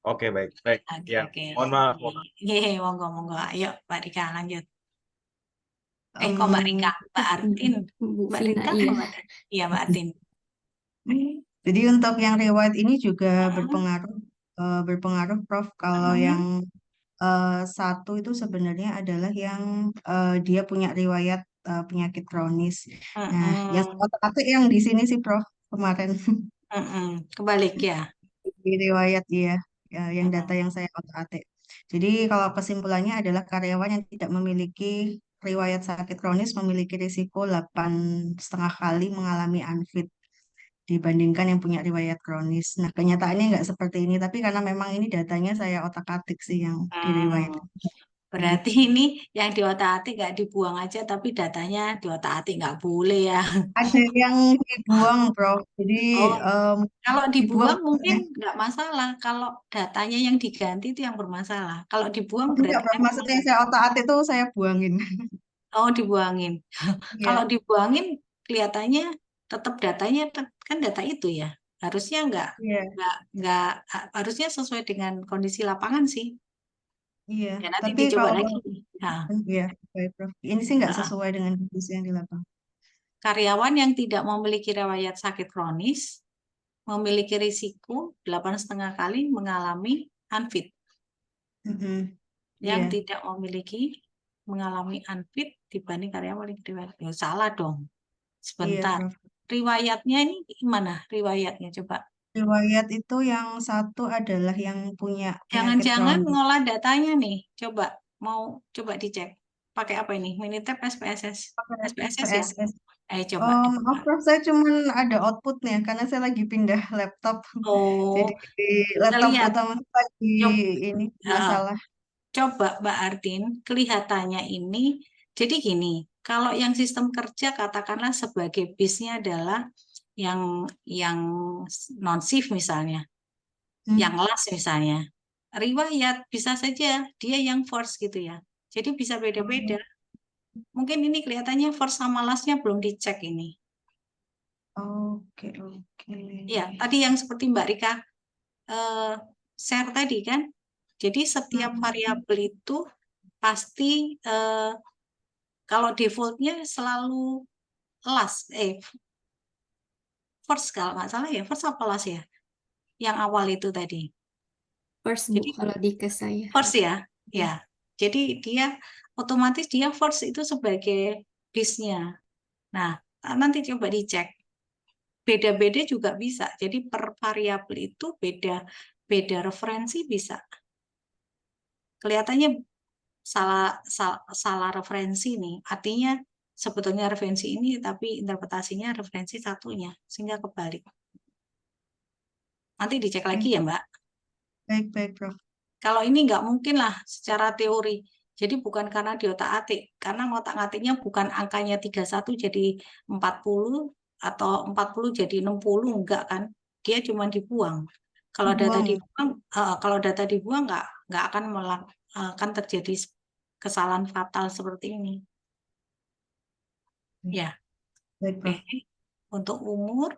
Oke, baik, baik. Oke, Ya, oke. mohon maaf, mohon maaf. Hehe, monggo, monggo. Ayo, Mbak Rika lanjut. Kok Mbak Rika? Mbak Artin. Bu Mbak Vina, Rika iya. kan Mbak Artin? Iya, Mbak Artin. Jadi untuk yang riwayat ini juga Hmm, berpengaruh Prof. Kalau hmm, yang satu itu sebenarnya adalah yang dia punya riwayat penyakit kronis. Nah, yang hmm, otak-atik yang di sini sih Prof kemarin Kebalik ya. di riwayat ya, yang data Hmm, yang saya otak-atik. Jadi kalau kesimpulannya adalah karyawan yang tidak memiliki riwayat sakit kronis memiliki risiko 8,5 kali mengalami unfit dibandingkan yang punya riwayat kronis. Nah, kenyataannya nggak seperti ini, tapi karena memang ini datanya saya otak-atik sih yang di riwayat. hmm. Berarti ini yang di otak-atik nggak dibuang aja, tapi datanya di otak-atik nggak boleh ya. Ada yang dibuang, Prof. Jadi Oh, em, kalau dibuang. dibuang mungkin nggak masalah. Kalau datanya yang diganti itu yang bermasalah. Kalau dibuang Enggak, berarti Prof. memang Maksudnya saya otak-atik itu saya buangin. dibuangin. Kalau Iya, dibuangin kelihatannya tetap datanya kan data itu ya. Harusnya iya, nggak harusnya sesuai dengan kondisi lapangan sih. iya. Ya nanti Tapi dicoba kalau lagi. Nah, iya, baik, Prof. Ini sih nggak nah, sesuai dengan kondisi yang di lapangan. karyawan yang tidak memiliki riwayat sakit kronis memiliki risiko 8,5 kali mengalami unfit. Mm-mm. Yang Iya, tidak memiliki mengalami unfit dibanding karyawan yang riwayat. Ya, salah dong. iya, Sebentar. Prof. Riwayatnya ini gimana? Riwayatnya coba. Riwayat itu yang satu adalah yang punya penyakit Jangan-jangan kronis. ngolah datanya nih. Coba coba dicek. Pakai apa ini? Minitab SPSS. Pakai SPSS ya? PSS. Coba. Maaf, Prof, saya cuma ada outputnya karena saya lagi pindah laptop. Jadi Oh, kita laptop lihat. utama saya lagi Coba, ini masalah. coba Mbak Artin, kelihatannya ini. Jadi gini, kalau yang sistem kerja katakanlah sebagai bisnya adalah yang non shift misalnya, yang last misalnya. Riwayat bisa saja dia yang first gitu ya. Jadi bisa beda-beda. Mungkin ini kelihatannya first sama last-nya belum dicek ini. Oke, oke. Ya, tadi yang seperti Mbak Rika share tadi kan. Jadi setiap variabel itu pasti kalau defaultnya selalu last, first kalau nggak salah ya, first apa last ya? Yang awal itu tadi. First, Bu, Jadi kalau di kes saya. first ya, ya. Jadi dia otomatis dia first itu sebagai bisnya. Nah, nanti coba dicek. Beda-beda juga bisa. Jadi per variabel itu beda referensi bisa. Kelihatannya salah referensi nih. Artinya sebetulnya referensi ini tapi interpretasinya referensi satunya sehingga kebalik. Nanti dicek lagi ya, Mbak. Baik, baik, Prof. Kalau ini nggak mungkin lah secara teori. Jadi bukan karena di otak-atik, karena otak-atiknya bukan angkanya 31 jadi 40 atau 40 jadi 60, enggak kan. Dia cuma dibuang. Kalau data Dibuang. dibuang, kalau data dibuang nggak akan terjadi kesalahan fatal seperti ini. Ya, Baik, Prof. oke. Untuk umur,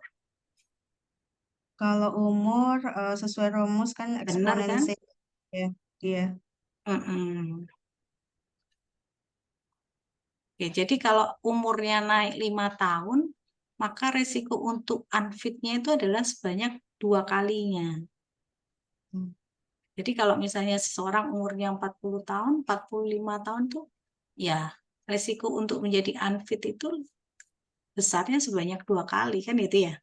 Kalau umur sesuai rumus kan benar kan? eksponensial ya. Iya. Mm-mm. Ya, jadi kalau umurnya naik 5 tahun, maka risiko untuk unfitnya itu adalah sebanyak 2 kalinya. Hmm. Jadi kalau misalnya seseorang umurnya 40 tahun, 45 tahun tuh, ya risiko untuk menjadi unfit itu besarnya sebanyak 2 kali, kan gitu ya.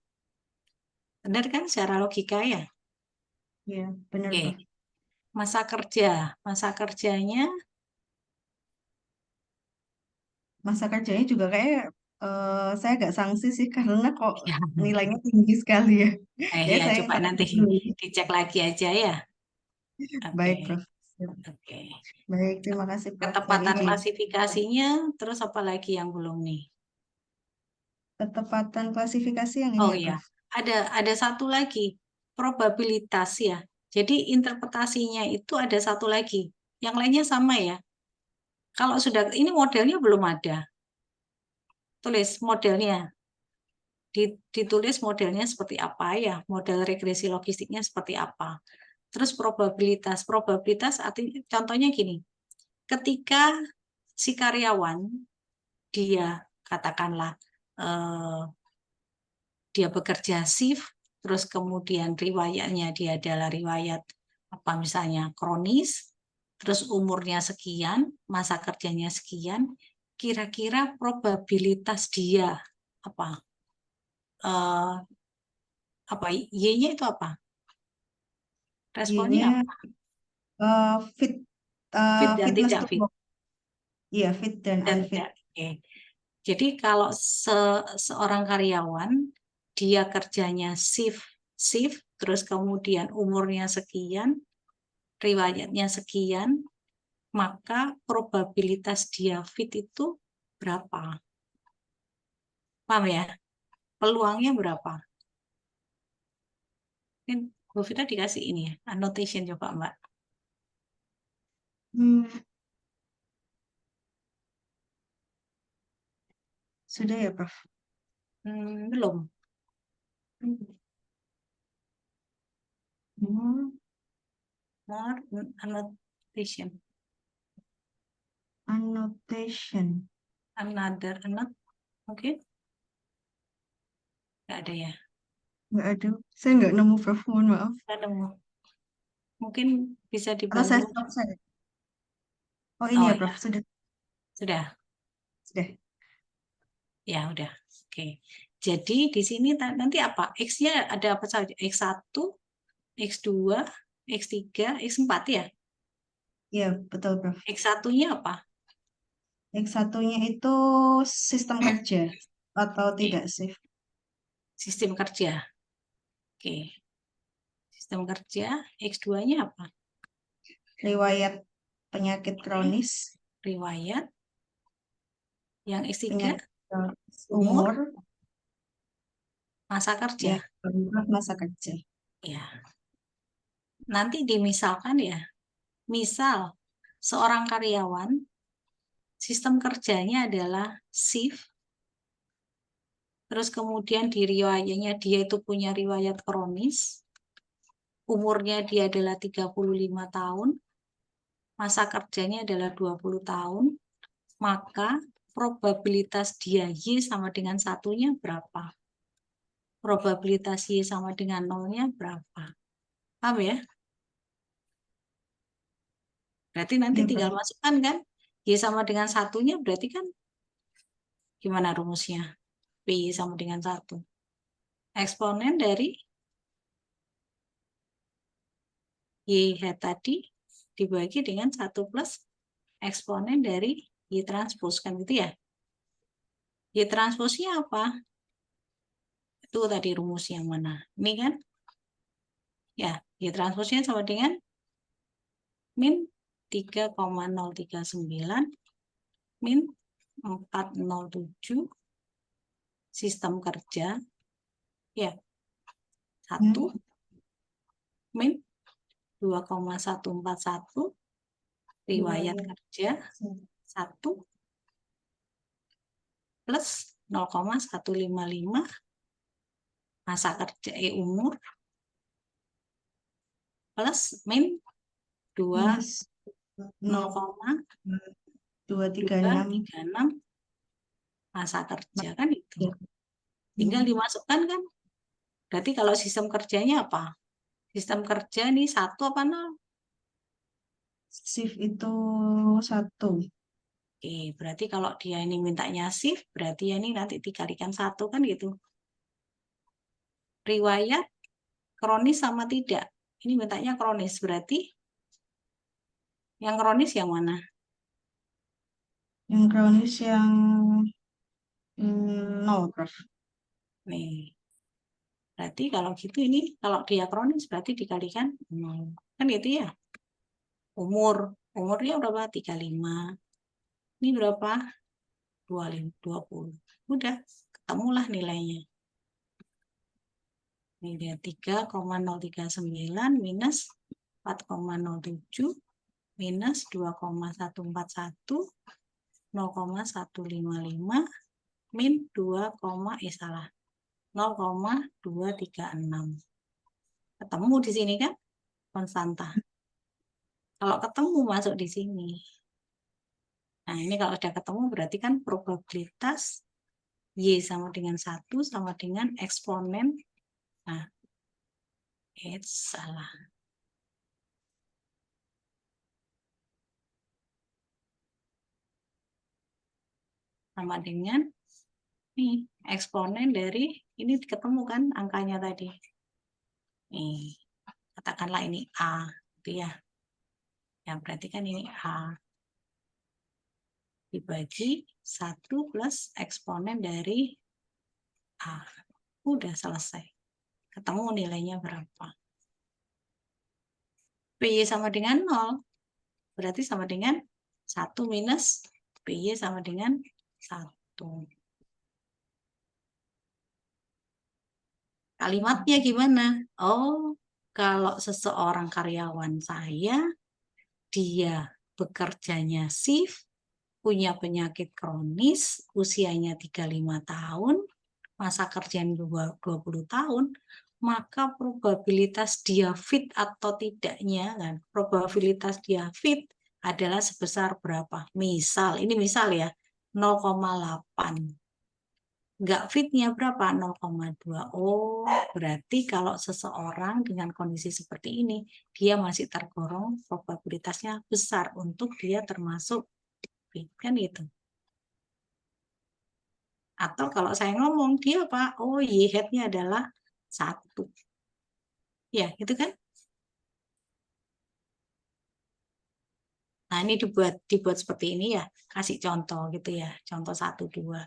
Benar kan secara logika ya? Iya, benar, Oke. Prof. Masa kerjanya, Masa kerjanya juga kayak saya agak sanksi sih karena kok ya, nilainya tinggi sekali ya. Ya, ya saya coba tak nanti dulu. dicek lagi aja ya. Oke, Baik, Prof. oke. Baik, terima kasih, Prof. Tadi Ketepatan klasifikasinya, terus apa lagi yang belum nih? ketepatan klasifikasi yang ini Oh ya, iya, Prof. ada satu lagi probabilitas ya. Jadi interpretasinya itu ada satu lagi. Yang lainnya sama ya. Kalau sudah ini modelnya belum ada. Tulis modelnya. Ditulis modelnya seperti apa ya, model regresi logistiknya seperti apa. Terus probabilitas artinya contohnya gini, ketika si karyawan dia katakanlah dia bekerja shift, terus kemudian riwayatnya dia adalah riwayat apa misalnya kronis, terus umurnya sekian, masa kerjanya sekian, kira-kira probabilitas dia apa Y-nya itu apa? Responnya Y-nya apa? Fit dan fitness tidak to fit. work. Iya, fit dan Dan unfit. tidak. Oke. Jadi kalau seorang karyawan dia kerjanya shift, terus kemudian umurnya sekian, riwayatnya sekian, maka probabilitas dia fit itu berapa? Paham ya? Peluangnya berapa? Mungkin Bu Fita dikasih ini ya, annotation coba Mbak. Sudah ya, Prof? Belum. More annotation. Annotation. Another. Oke. Nggak ada ya? Nggak ada. Saya nggak nemu, Prof. Mohon maaf. Nggak nemu. Mungkin bisa Atau saya dibantu. stop saya. Oh, ini Oh ya, ya, Prof. Sudah. sudah. Sudah. Ya, udah. Oke. Jadi di sini nanti apa? X-nya ada apa saja? X1, X2, X3, X4 ya? Iya, betul, Prof. X1-nya apa? X1-nya itu sistem kerja atau Oke. tidak shift. Sistem kerja. Oke. Sistem kerja. X2-nya apa? Riwayat penyakit Oke. kronis, Riwayat. Yang X3, penyakit umur, umur, masa kerja. ya, keempat masa kerja. Ya. Nanti dimisalkan ya. Misal seorang karyawan sistem kerjanya adalah shift, terus kemudian di riwayatnya dia itu punya riwayat kronis, umurnya dia adalah 35 tahun, masa kerjanya adalah 20 tahun, maka probabilitas dia Y sama dengan satunya berapa? Probabilitas Y sama dengan nolnya berapa? Paham ya? Berarti nanti Ya, tinggal Prof. masukkan kan? Y sama dengan satunya berarti kan gimana rumusnya? PY sama dengan 1. Eksponen dari Y hat tadi dibagi dengan 1 plus eksponen dari Y transpose, kan gitu ya. Y transposnya apa? Itu tadi rumus yang mana? Ini kan? Ya, Y transposnya sama dengan min 3,039 min 407 sistem kerja. Ya, 1 min 2,141 riwayat kerja 1 plus 0,155 masa kerja umur plus min 0,236 masa kerja, kan itu. Tinggal dimasukkan kan. Berarti kalau sistem kerjanya apa? Sistem kerja nih 1 apa 0? Shift itu 1. Oke, berarti kalau dia ini mintanya shift, berarti ya ini nanti dikalikan 1 kan gitu. Riwayat kronis sama tidak. Ini mintanya kronis, berarti yang kronis yang mana? Yang kronis yang 0, Prof. Nih. Berarti kalau gitu ini, kalau dia kronis berarti dikalikan 0. Kan gitu ya. Umurnya berapa? 35. Ini berapa? 20. Udah, ketemulah nilainya. Ini dia 3,039 minus 4,07 minus 2,141, 0,155 min 0,236. Ketemu di sini kan konstanta. Kalau ketemu masuk di sini. Nah, ini kalau sudah ketemu berarti kan probabilitas Y sama dengan 1 sama dengan eksponen. Nah, salah. Sama dengan nih, eksponen dari ini ketemu kan angkanya tadi. Nih, katakanlah ini A, gitu ya. Ya, berarti kan ini A. Dibagi 1 plus eksponen dari A. Udah selesai. Ketemu nilainya berapa. PY sama dengan 0. Berarti sama dengan 1 minus PY sama dengan 1. Kalimatnya gimana? Oh, kalau seseorang karyawan saya, dia bekerjanya shift, punya penyakit kronis, usianya 35 tahun, masa kerjaan 20 tahun, maka probabilitas dia fit atau tidaknya, kan, probabilitas dia fit adalah sebesar berapa? Misal, ini misal ya, 0,8. Nggak fitnya berapa? 0,2. Oh, berarti kalau seseorang dengan kondisi seperti ini, dia masih tergolong probabilitasnya besar untuk dia termasuk fit, kan gitu. Atau kalau saya ngomong, dia apa? Oh, Y-head-nya adalah 1. Ya, itu kan? Nah, ini dibuat seperti ini ya. Kasih contoh gitu ya. Contoh 1, 2.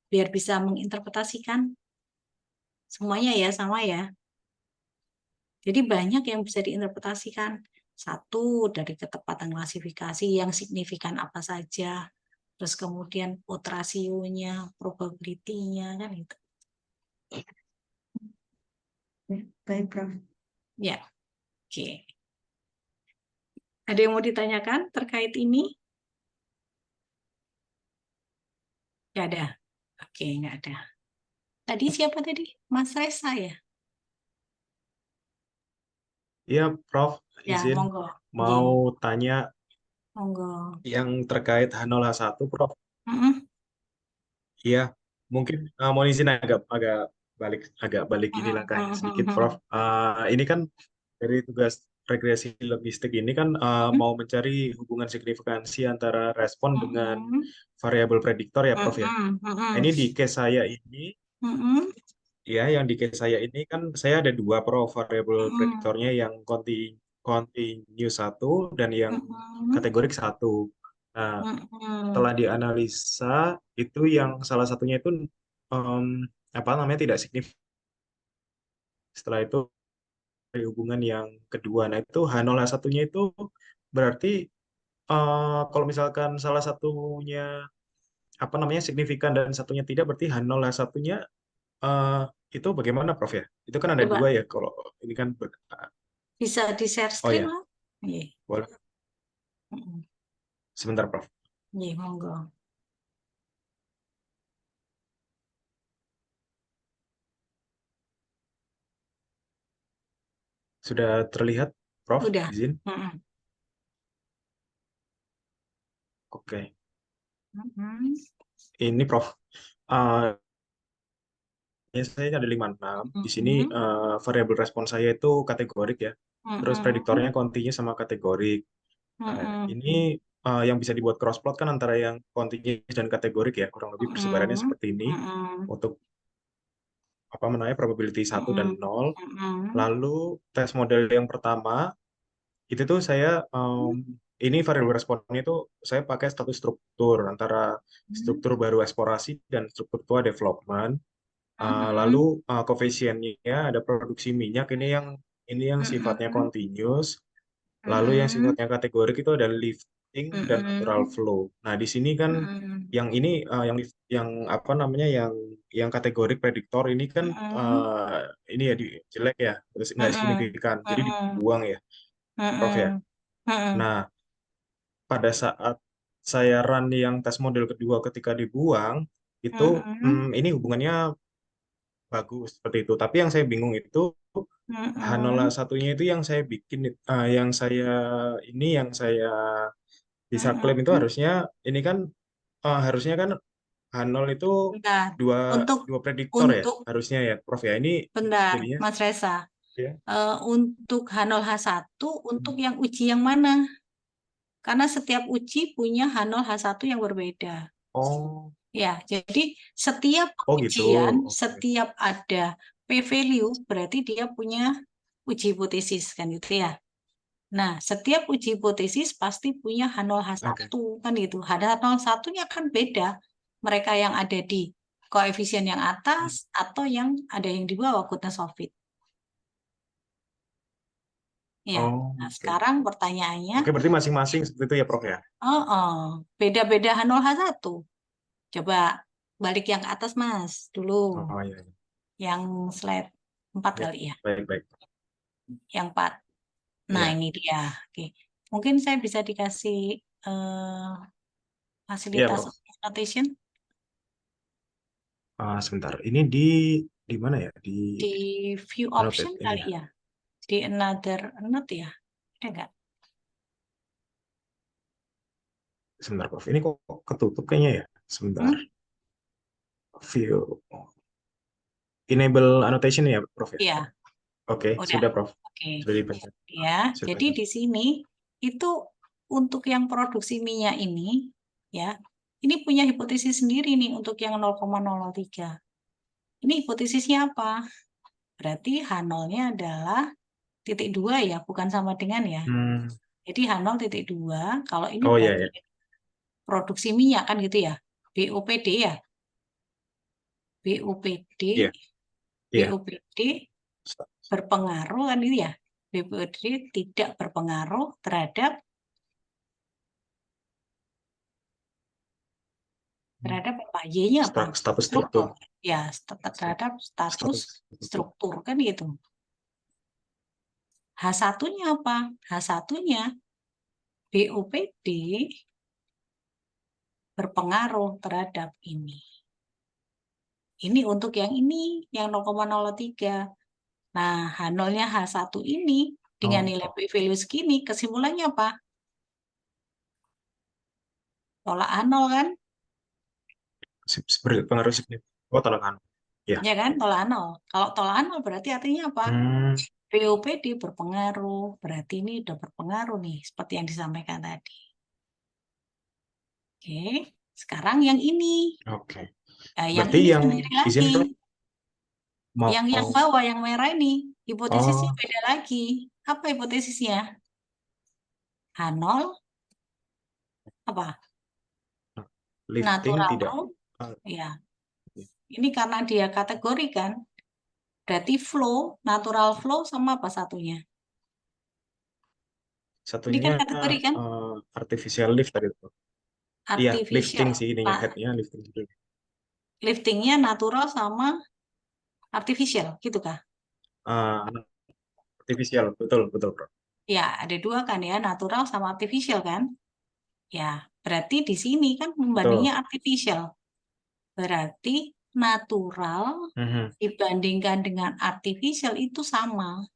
Biar bisa menginterpretasikan semuanya ya, sama ya. Jadi banyak yang bisa diinterpretasikan. 1, dari ketepatan klasifikasi yang signifikan apa saja. Terus kemudian odds ratio-nya, probability-nya, kan gitu. Baik, Prof. Ya, oke. Ada yang mau ditanyakan terkait ini? Nggak ada. Oke, nggak ada. Tadi siapa tadi? Mas Resa ya? Iya, Prof, Ya, izin monggo. mau tanya Monggo. yang terkait H0 H1, Prof. Mm-mm. Iya, mungkin mohon izin agak balik ini langkahnya sedikit, Prof. Ini kan dari tugas regresi logistik ini kan mau mencari hubungan signifikansi antara respon dengan variabel prediktor ya, Prof ya. Nah, ini di case saya ini, ya, yang di case saya ini kan saya ada 2, Prof, variabel prediktornya yang continuous 1 dan yang kategorik 1. Nah, setelah dianalisa itu yang salah satunya itu apa namanya tidak signifikan. Setelah itu dari hubungan yang kedua. Nah, itu H0 H1-nya itu berarti kalau misalkan salah satunya apa namanya signifikan dan satunya tidak, berarti H0 H1-nya itu bagaimana, Prof ya? Itu kan ada 2 Coba ya kalau ini kan bisa di-share oh screen ya, lah. Iya. boleh. Sebentar, Prof. Iya, monggo. Sudah terlihat, Prof? Udah. Izin. Oke. Ini, Prof. Saya ada 56. Di sini variabel respon saya itu kategorik ya. Terus prediktornya continuous sama kategorik. Nah, ini yang bisa dibuat crossplot kan antara yang continuous dan kategorik ya. Kurang lebih persebarannya seperti ini. Untuk apa namanya probability 1 dan 0. Lalu tes model yang pertama itu tuh saya ini variabel responnya itu saya pakai satu struktur antara struktur baru eksplorasi dan struktur tua development. Lalu koefisiennya ada produksi minyak ini yang sifatnya continuous. Lalu yang sifatnya kategorik itu ada lifting dan natural flow. Nah, di sini kan yang ini yang apa namanya yang kategorik prediktor ini kan ini ya jelek ya, terus nggak signifikan, jadi dibuang ya. Prof ya. Mm-mm. Mm-mm. Nah, pada saat saya run yang tes model kedua ketika dibuang, itu Mm-mm. ini hubungannya bagus seperti itu. Tapi yang saya bingung itu Mm-mm. H01-nya itu yang saya bikin, yang saya bisa klaim itu Mm-mm. ini kan harusnya kan H0 itu Nah, dua untuk prediktor ya, untuk harusnya ya, Prof ya. Ini benar, jadinya Mas Reza. ya. Untuk H0 H1 untuk yang uji yang mana? Karena setiap uji punya H0 H1 yang berbeda. Oh, Ya, jadi setiap oh gitu. ujian, Oke. setiap ada p-value berarti dia punya uji hipotesis kan gitu ya. Nah, setiap uji hipotesis pasti punya H0 H1 kan gitu. H0 H1-nya kan beda. Mereka yang ada di koefisien yang atas atau yang ada yang di bawah goodness of fit. Ya. Oh, Nah, oke. sekarang pertanyaannya, Oke, berarti masing-masing seperti itu ya, Prof ya. beda-beda H0 H1. Coba balik yang ke atas, Mas, dulu. Oh iya. Yang slide 4 Ya, kali ya. baik. Yang 4. Nah, Iya. ini dia. Oke. Mungkin saya bisa dikasih Iya, fasilitas Prof. annotation Sebentar. Ini di mana ya? Di di view annotate option ini kali ya. ya. Di another note ya. Ada nggak? Sebentar, Prof. Ini kok ketutup kayaknya ya. Sebentar. View. Enable annotation ya, Prof ya. Iya, Oke, udah. sudah, Prof. Oke. Sudah dipencet. Ya, Sudah jadi pencet. di sini itu untuk yang produksi minyak ini ya. Ini punya hipotesis sendiri nih untuk yang 0,003. Ini hipotesisnya apa? Berarti H0-nya adalah titik 2 ya, bukan sama dengan ya. Jadi H0,2, kalau ini Oh iya, berarti ya. produksi minyak kan gitu ya. BOPD ya. BOPD, Iya. Iya. BOPD berpengaruh kan itu ya. BOPD tidak berpengaruh terhadap apa? Y-nya apa? Status struktur. Ya, terhadap status struktur kan gitu. H1-nya apa? H1-nya BOPD berpengaruh terhadap ini. Ini untuk yang ini, yang 0,03. Nah, H0-nya H1 ini dengan nilai p-value segini, kesimpulannya apa? Tolak H0 kan? Berpengaruh signifikan. Oh, tolak ya. Ya kan, tolak H0. Kalau tolak H0 berarti artinya apa? BOPD berpengaruh, berarti ini udah berpengaruh nih, seperti yang disampaikan tadi. Oke, sekarang yang ini. Oke. Yang Berarti ini yang sendiri lagi. izin Prof? Yang bawah, yang merah ini, hipotesisnya beda lagi. Apa hipotesisnya? H0 apa? Lifting Natural tidak. flow. Ya. Ini karena dia kategori kan. Berarti flow, natural flow sama apa satunya? Ini kan Satunya kategori kan? artificial lift tadi. Iya, lifting Artificial. sih ininya, Nah, headnya lifting. liftingnya natural sama artificial, gitu kah? Artificial, betul, Prof. Ya, ada dua kan ya, natural sama artificial kan? Ya, berarti di sini kan membandingnya artificial. Berarti natural dibandingkan dengan artificial itu sama.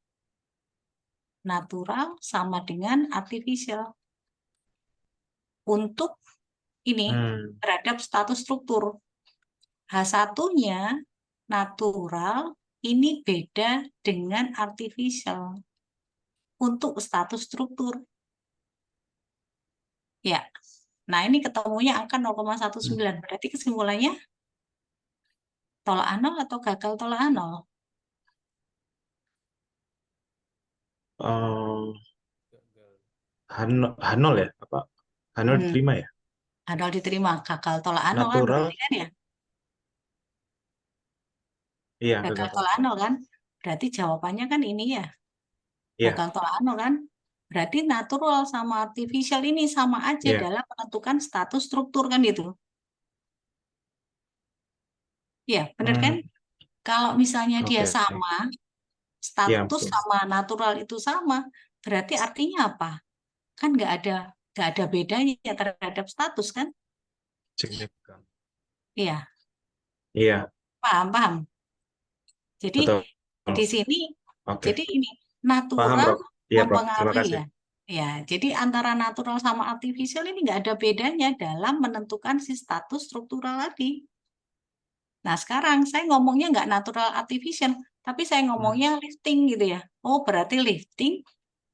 Natural sama dengan artificial. Untuk ini terhadap status struktur. H1-nya natural ini beda dengan artificial untuk status struktur. Ya. Nah, ini ketemunya angka 0,19. Berarti kesimpulannya tolak H0 atau gagal tolak H0? H0 ya? Apa? H0 diterima ya? H0 diterima, gagal tolak H0 kan Natural. berarti kan ya? Iya, Gagal tolak H0 kan? Berarti jawabannya kan ini ya. Gagal tolak H0 kan? Berarti natural sama artificial ini sama aja dalam menentukan status struktur kan itu. Ya, benar kan? Kalau misalnya dia sama, status sama natural itu sama, Berarti artinya apa? Kan nggak ada bedanya terhadap status kan? Signifikan. Iya, Iya, paham. Jadi betul. di sini, Oke, jadi ini paham, natural Prof. Iya, Prof. Terima mempengaruhi kasih. ya. Ya, jadi antara natural sama artificial ini nggak ada bedanya dalam menentukan si status struktural tadi. Nah, sekarang saya ngomongnya nggak natural artificial, tapi saya ngomongnya lifting gitu ya. Oh, berarti lifting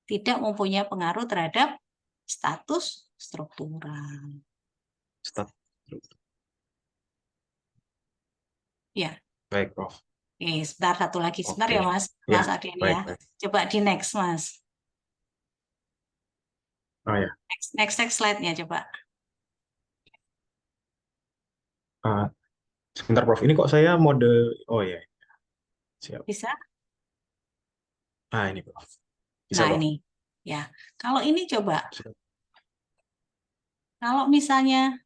tidak mempunyai pengaruh terhadap status struktural. Stop. Ya, Baik, Prof. oke, sebentar satu lagi. Sebentar ya, Oke. Mas Ya, Adian baik, ya. baik. Coba di next, Mas. Oh ya. Next slide-nya coba. Sebentar, Prof. Ini kok saya mode... Oh ya, siap. Bisa? Ini, Prof. Bisa, Nah, Prof. ini. Ya. Kalau ini coba. Sudah. Kalau misalnya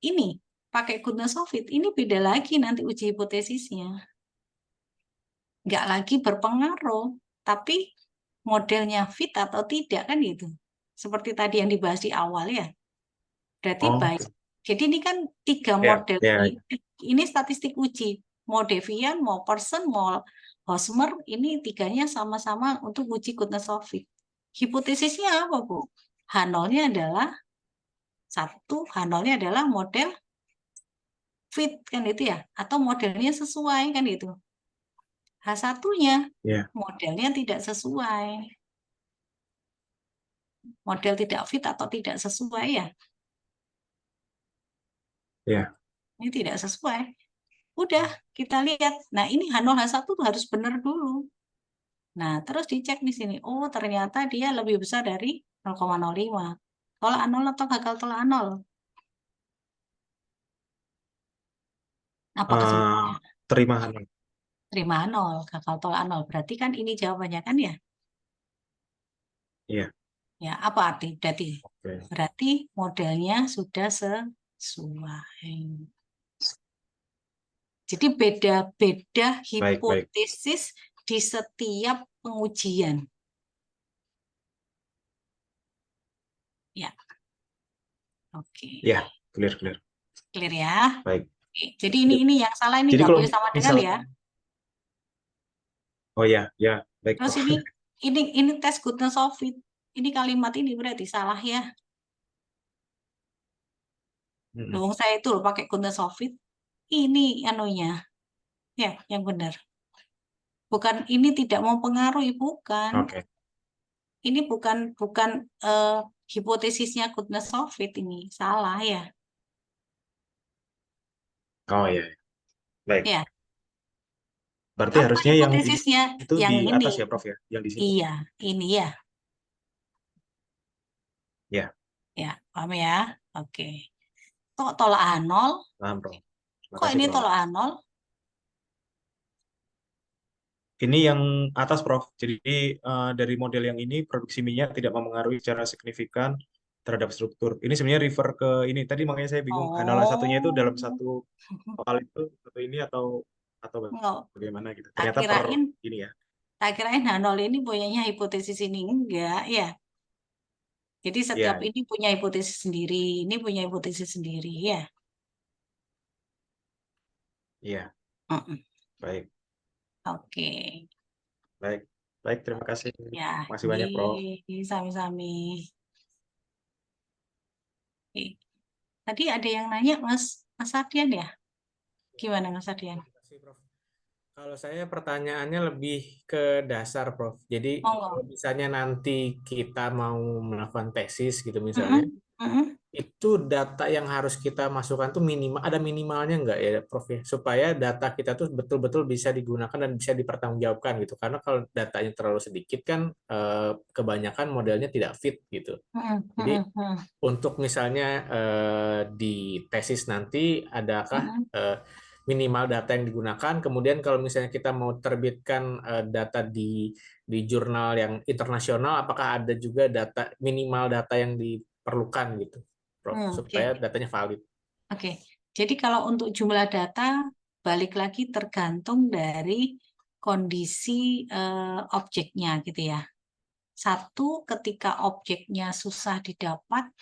ini pakai goodness of fit, ini beda lagi nanti uji hipotesisnya. Nggak lagi berpengaruh, tapi modelnya fit atau tidak kan gitu. Seperti tadi yang dibahas di awal ya. Berarti Oh, baik. Jadi ini kan 3 ya, model ya. ini statistik uji. Mau Devian, mau Pearson, mau Hosmer, ini 3-nya sama-sama untuk uji goodness of fit. Hipotesisnya apa, Bu? H0-nya adalah H0-nya adalah model fit kan itu ya, atau modelnya sesuai kan itu. H1-nya Ya. modelnya tidak sesuai. Model tidak fit atau tidak sesuai ya. Ya. Ini tidak sesuai. Udah, kita lihat. Nah, ini H0, H1 tuh harus benar dulu. Nah, terus dicek di sini. Oh, ternyata dia lebih besar dari 0,05. Tolak A0 atau gagal tolak A0? Apa kesimpulannya? Terima Hanum. Terima A0, gagal tolak A0. Berarti kan ini jawabannya kan ya? Iya. Ya, apa arti? Oke. Berarti modelnya sudah sesuai. Jadi beda-beda Baik, baik. hipotesis di setiap pengujian. Ya. Oke. Ya, clear. Clear ya? Baik. Oke. Jadi ini yang salah ini Jadi nggak kalau boleh sama dengan ya. Oh ya, baik. Terus Prof. ini tes goodness of fit. Ini kalimat ini berarti salah ya. Dong saya itu loh pakai goodness of fit. Ini anunya. Ya, yang benar. Bukan ini tidak mempengaruhi, bukan. Oke. Ini bukan hipotesisnya goodness of fit ini. Salah ya. Oh ya. Baik. Ya. Berarti Apa harusnya yang hipotesisnya? itu Yang di ini. atas ya, Prof ya, yang di sini. Iya, ini ya. Ya. Ya, paham ya? Oke. Kok tolak A0? Paham, Prof. Terima Kok kasih, ini Prof. tolak A0? Ini yang atas, Prof. Jadi dari model yang ini produksi minyak tidak mempengaruhi secara signifikan terhadap struktur. Ini sebenarnya refer ke ini. Tadi makanya saya bingung. H0 satunya itu dalam satu soal itu atau ini atau bagaimana gitu. Ternyata per ini ya. Tak kirain H0 ini punyanya hipotesis ini enggak ya. Jadi setiap ini punya hipotesis sendiri, ini punya hipotesis sendiri ya. Iya. Baik. Oke. Baik, terima kasih. Ya, Masih banyak, Prof. Sami-sami. Tadi ada yang nanya Mas Ardian ya? Gimana Mas Ardian? Terima kasih, Prof. Kalau saya pertanyaannya lebih ke dasar, Prof. Jadi kalau misalnya nanti kita mau melakukan tesis gitu misalnya, itu data yang harus kita masukkan tuh ada minimalnya nggak ya, Prof ya? Supaya data kita tuh betul-betul bisa digunakan dan bisa dipertanggungjawabkan gitu. Karena kalau datanya terlalu sedikit kan kebanyakan modelnya tidak fit gitu. Jadi untuk misalnya di tesis nanti adakah minimal data yang digunakan, kemudian kalau misalnya kita mau terbitkan data di jurnal yang internasional, apakah ada juga minimal data yang diperlukan gitu, Prof, supaya datanya valid. Oke, jadi kalau untuk jumlah data, balik lagi tergantung dari kondisi objeknya gitu ya. Satu, ketika objeknya susah didapat,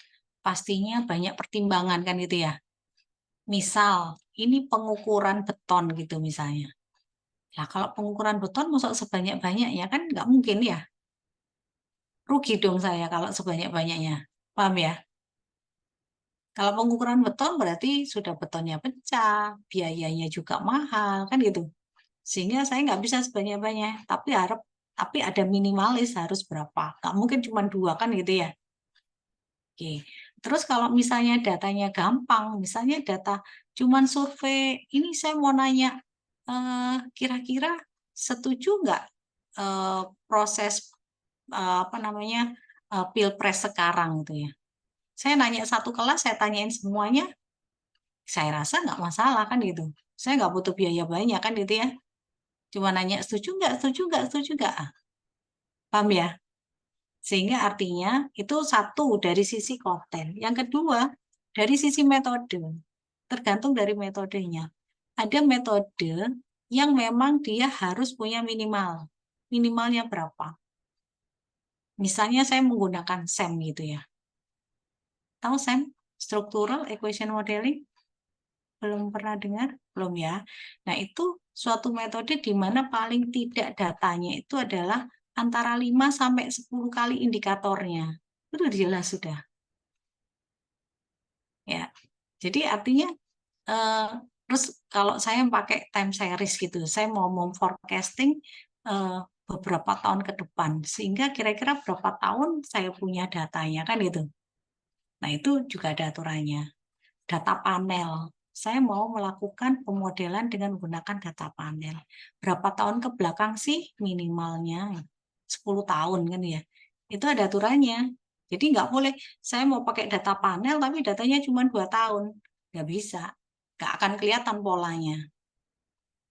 pastinya banyak pertimbangan kan gitu ya. Misal, ini pengukuran beton gitu misalnya. Nah, kalau pengukuran beton masuk sebanyak-banyaknya kan nggak mungkin ya. Rugi dong saya kalau sebanyak-banyaknya. Paham ya? Kalau pengukuran beton berarti sudah betonnya pecah, biayanya juga mahal, kan gitu. Sehingga saya nggak bisa sebanyak-banyak, tapi ada minimalis harus berapa. Nggak mungkin cuma 2 kan gitu ya. Oke. Terus kalau misalnya datanya gampang, misalnya data cuman survei, ini saya mau nanya, kira-kira setuju nggak proses pilpres sekarang gitu ya? Saya nanya satu kelas, saya tanyain semuanya, saya rasa nggak masalah kan gitu. Saya nggak butuh biaya banyak kan gitu ya. Cuma nanya setuju nggak, setuju nggak, setuju nggak. Paham ya? Sehingga artinya itu satu dari sisi konten. Yang kedua, dari sisi metode. Tergantung dari metodenya. Ada metode yang memang dia harus punya minimal. Minimalnya berapa? Misalnya saya menggunakan SEM gitu ya. Tahu SEM? Structural Equation Modeling? Belum pernah dengar? Belum ya? Nah, itu suatu metode di mana paling tidak datanya itu adalah antara 5 sampai 10 kali indikatornya. Itu jelas sudah. Ya. Jadi artinya terus kalau saya pakai time series gitu, saya mau forecasting beberapa tahun ke depan sehingga kira-kira berapa tahun saya punya datanya kan itu. Nah, itu juga ada aturannya. Data panel. Saya mau melakukan pemodelan dengan menggunakan data panel. Berapa tahun ke belakang sih minimalnya? 10 tahun kan ya. Itu ada aturannya. Jadi nggak boleh saya mau pakai data panel tapi datanya cuma 2 tahun. Nggak bisa. Nggak akan kelihatan polanya.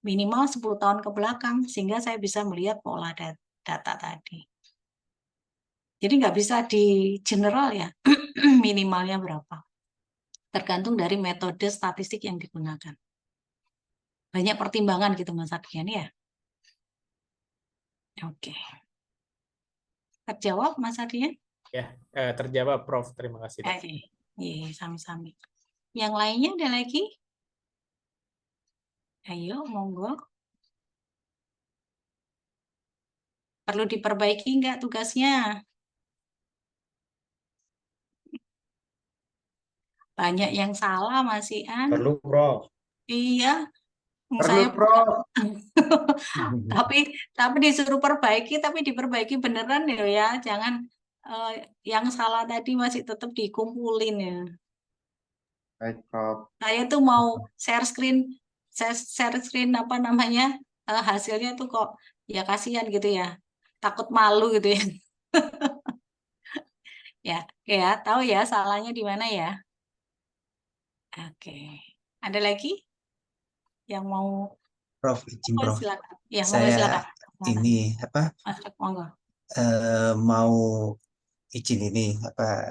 Minimal 10 tahun ke belakang sehingga saya bisa melihat pola data tadi. Jadi nggak bisa di general ya, minimalnya berapa. Tergantung dari metode statistik yang digunakan. Banyak pertimbangan gitu Mas Ardian ya. Oke. Terjawab Mas Ardian? Ya, terjawab Prof. Terima kasih. Oke. Iya, sami-sami. Yang lainnya ada lagi? Ayo, monggo. Perlu diperbaiki nggak tugasnya? Banyak yang salah Mas Ian. Perlu, Prof. Iya. Perlu, Saya Prof. tapi disuruh perbaiki, tapi diperbaiki beneran ya. Jangan yang salah tadi masih tetap dikumpulin ya. Baik, Prof. Saya tuh mau share screen apa namanya hasilnya tuh kok ya kasihan gitu ya, takut malu gitu ya. ya tahu ya salahnya di mana ya. Oke, ada lagi yang mau? Prof, izin Prof. Silakan. Ya, Saya ini Masuk, monggo. Mau izin ini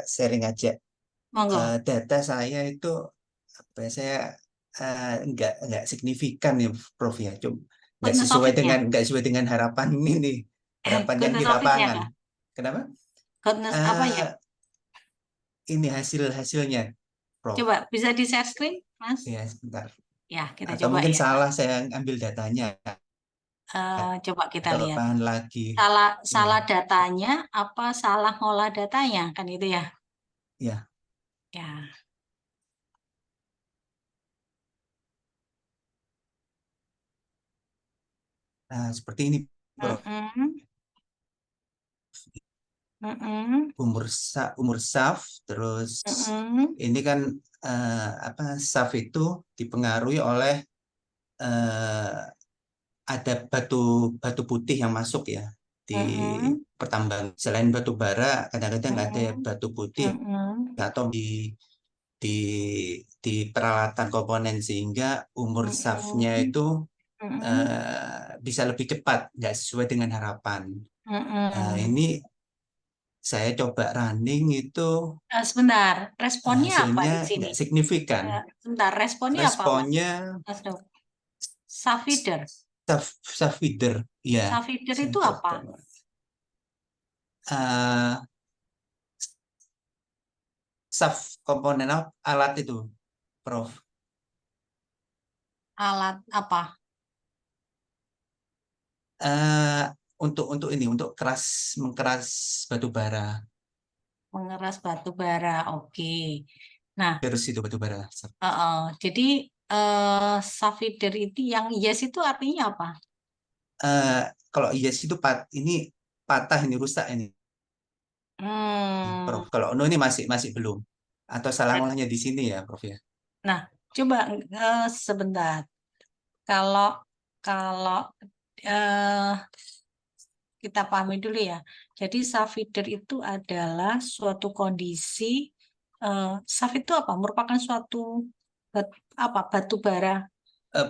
sharing aja. Monggo. Data saya itu saya nggak signifikan ya Prof ya, nggak sesuai dengan harapan ini, harapan yang di lapangan. Kenapa? Apa ya? Ini hasilnya, Prof. Coba bisa di share screen, Mas? Ya, sebentar. Ya, kita Atau coba mungkin ya. salah saya ambil datanya. Coba kita lihat. Lagi. Salah datanya apa salah ngolah datanya kan itu ya? Ya. Ya. Nah, seperti ini, Prof. Umur SAF, terus ini kan SAF itu dipengaruhi oleh ada batu putih yang masuk ya di pertambangan. Selain batu bara, kadang-kadang ada batu putih atau di peralatan komponen sehingga umur SAF-nya itu bisa lebih cepat, nggak sesuai dengan harapan. Ini saya coba running itu sebentar, responnya apa di sini? Nggak signifikan. Sebentar, responnya apa? Mas Dok? SAF feeder. SAF feeder, ya. SAF feeder itu apa? eh, shaft komponen alat itu, Prof. Alat apa? Untuk ini, untuk mengkeras batu bara. Mengeras batu bara. Oke. Nah, Terus itu batu bara. jadi shaft feeder itu yang yes itu artinya apa? Kalau yes itu ini patah, ini rusak ini, Prof. Kalau no ini masih belum. Atau salah ngolahnya di sini ya, Prof ya. Nah, coba sebentar. Kalau kita pahami dulu ya. Jadi shaft feeder itu adalah suatu kondisi shaft itu apa? Merupakan suatu batu bara.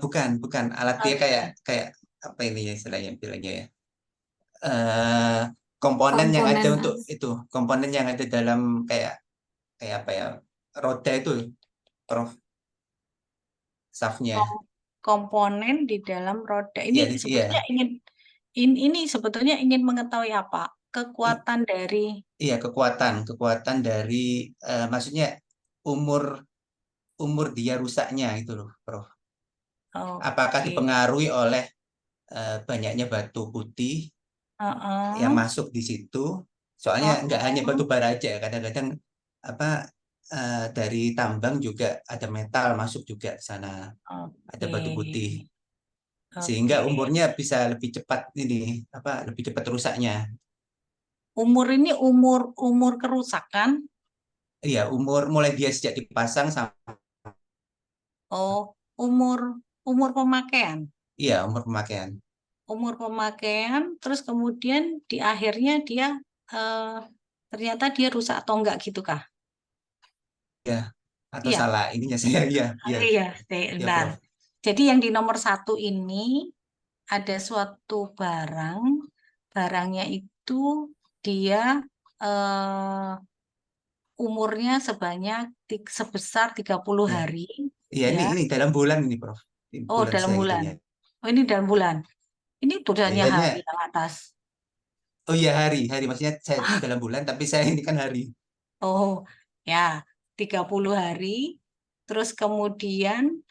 Bukan alat dia kayak apa ini ya istilahnya bilangnya ya. Komponen yang ada untuk itu, komponen yang ada dalam kayak apa ya, roda itu, Prof. Shaftnya. Komponen di dalam roda. Ini sebetulnya ini sebetulnya ingin mengetahui apa? Kekuatan dari kekuatan dari maksudnya umur dia rusaknya itu loh, Prof. Apakah dipengaruhi oleh banyaknya batu putih yang masuk di situ? Soalnya nggak hanya batu bara aja, kadang-kadang dari tambang juga ada metal masuk juga ke sana, ada batu putih, sehingga umurnya bisa lebih cepat lebih cepat rusaknya. Umur ini umur kerusakan? Iya, umur mulai dia sejak dipasang sampai. Umur pemakaian. Iya, umur pemakaian. Umur pemakaian, terus kemudian di akhirnya dia ternyata dia rusak atau enggak gitu kah? Ya, atau salah ininya saya Nah, jadi yang di nomor 1 ini ada suatu barangnya itu dia umurnya sebesar 30 hari. Iya, ini dalam bulan ini, Prof. Dalam bulan. Ini dalam bulan. Ini tulisannya hari yang atas. Oh iya, hari. Maksudnya saya itu dalam bulan, tapi saya ini kan hari. Oh, ya. 30 hari. Terus kemudian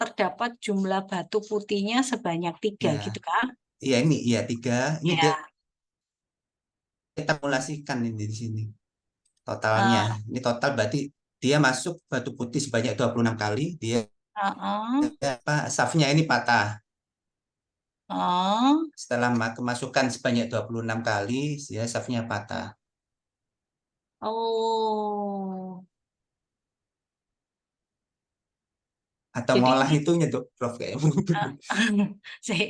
terdapat jumlah batu putihnya sebanyak 3, gitu kan? Iya, 3. Ini kita simulasikan ini di sini. Totalnya. Ini total berarti dia masuk batu putih sebanyak 26 kali, dia shaftnya ini patah. Setelah kemasukan sebanyak 26 kali, dia shaftnya patah. Atau ngolah itunya, Prof, kayak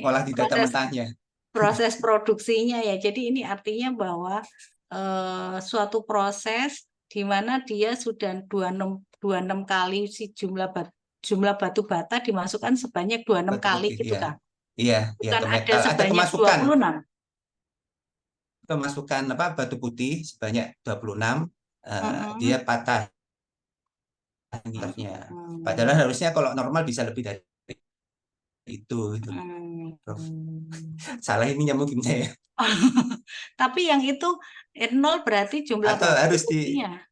ngolah di data mentahnya. Proses produksinya ya. Jadi ini artinya bahwa suatu proses di mana dia sudah 26 kali si jumlah batu bata dimasukkan sebanyak 26 kali gitu kan? Iya, bukan ada sebanyak kemasukan. 26. Kemasukan batu putih sebanyak 26, dia patah. Padahal harusnya kalau normal bisa lebih dari itu. Prof. Salah ininya mungkin saya. Tapi yang itu 0 berarti jumlah atau batu harus putihnya.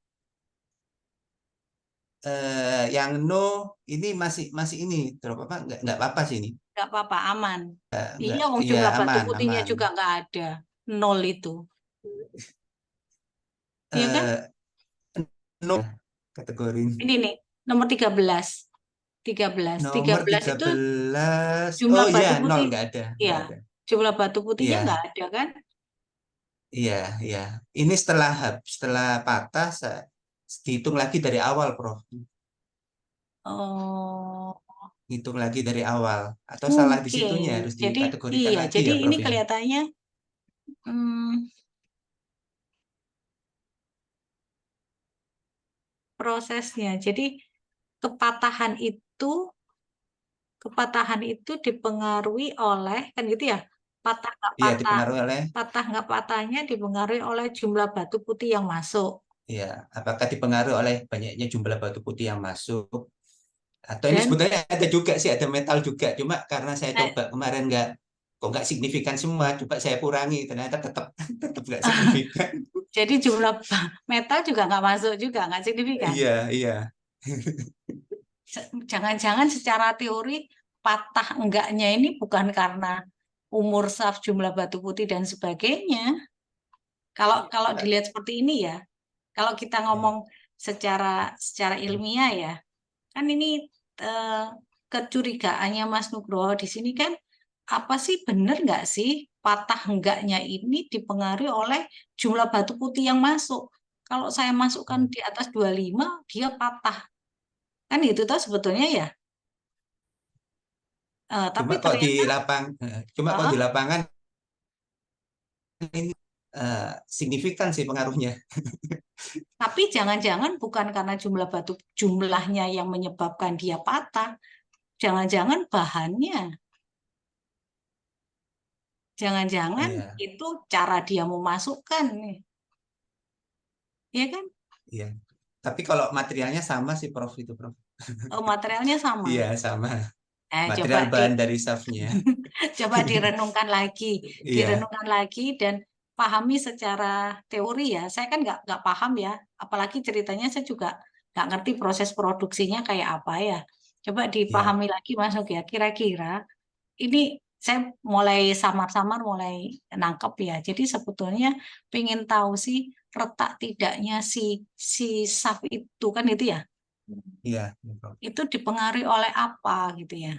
Yang no ini masih ini, Prof, nggak apa-apa sih ini. Nggak apa-apa, aman. Iya, jumlah batu putihnya juga nggak ada. 0 itu. Iya kan? No kategori. Ini nih, nomor 13. 13. Nomor 13 itu jumlah batu putih. 0 nggak ada. Iya, jumlah batu putihnya nggak ada kan? Iya. Ini setelah patah, dihitung lagi dari awal, Prof. Hitung lagi dari awal. Atau salah di situnya, harus dikategorikan lagi jadi ya, Prof. Ini kelihatannya prosesnya. Jadi kepatahan itu dipengaruhi oleh, kan gitu ya, patah nggak patahnya dipengaruhi oleh jumlah batu putih yang masuk. Iya, apakah dipengaruhi oleh banyaknya jumlah batu putih yang masuk, atau ini sebetulnya ada juga sih, ada metal juga, cuma karena saya coba kemarin kok nggak signifikan semua, coba saya kurangi, ternyata tetap nggak signifikan. Jadi jumlah metal juga nggak masuk juga, nggak signifikan. Iya. Jangan-jangan secara teori patah enggaknya ini bukan karena umur saf, jumlah batu putih dan sebagainya. Kalau dilihat seperti ini ya, kalau kita ngomong secara ilmiah ya, kan ini kecurigaannya Mas Nugroho di sini kan, apa sih, benar nggak sih patah enggaknya ini dipengaruhi oleh jumlah batu putih yang masuk? Kalau saya masukkan di atas 25, dia patah. Kan itu tuh sebetulnya ya. Tapi Cuma kok di ternyata lapangan ini signifikan sih pengaruhnya. tapi jangan-jangan bukan karena jumlahnya yang menyebabkan dia patah. Jangan-jangan bahannya. Jangan-jangan Iya. itu cara dia memasukkan nih. Iya kan? Iya. Tapi kalau materialnya sama sih Prof itu, Prof. Oh, materialnya sama. Iya, sama. Coba Material bahan dari safnya. coba direnungkan lagi, Iya. dan pahami secara teori ya. Saya kan nggak paham ya, apalagi ceritanya saya juga nggak ngerti proses produksinya kayak apa ya. Coba dipahami lagi Mas Nuk ya. Kira-kira ini saya mulai samar-samar mulai nangkep ya. Jadi sebetulnya pengen tahu sih retak tidaknya si saf itu kan itu ya. Iya. Itu dipengaruhi oleh apa gitu ya.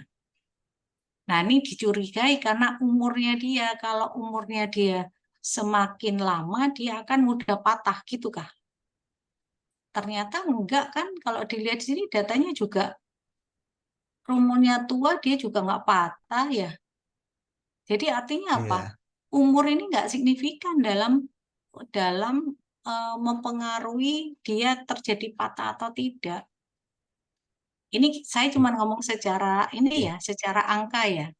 Nah, ini dicurigai karena umurnya dia. Kalau umurnya dia semakin lama, dia akan mudah patah, gitu kah? Ternyata enggak kan, kalau dilihat di sini datanya juga umurnya tua, dia juga nggak patah ya. Jadi artinya apa? Umur ini nggak signifikan dalam mempengaruhi dia terjadi patah atau tidak. Ini saya cuma ngomong secara secara angka ya.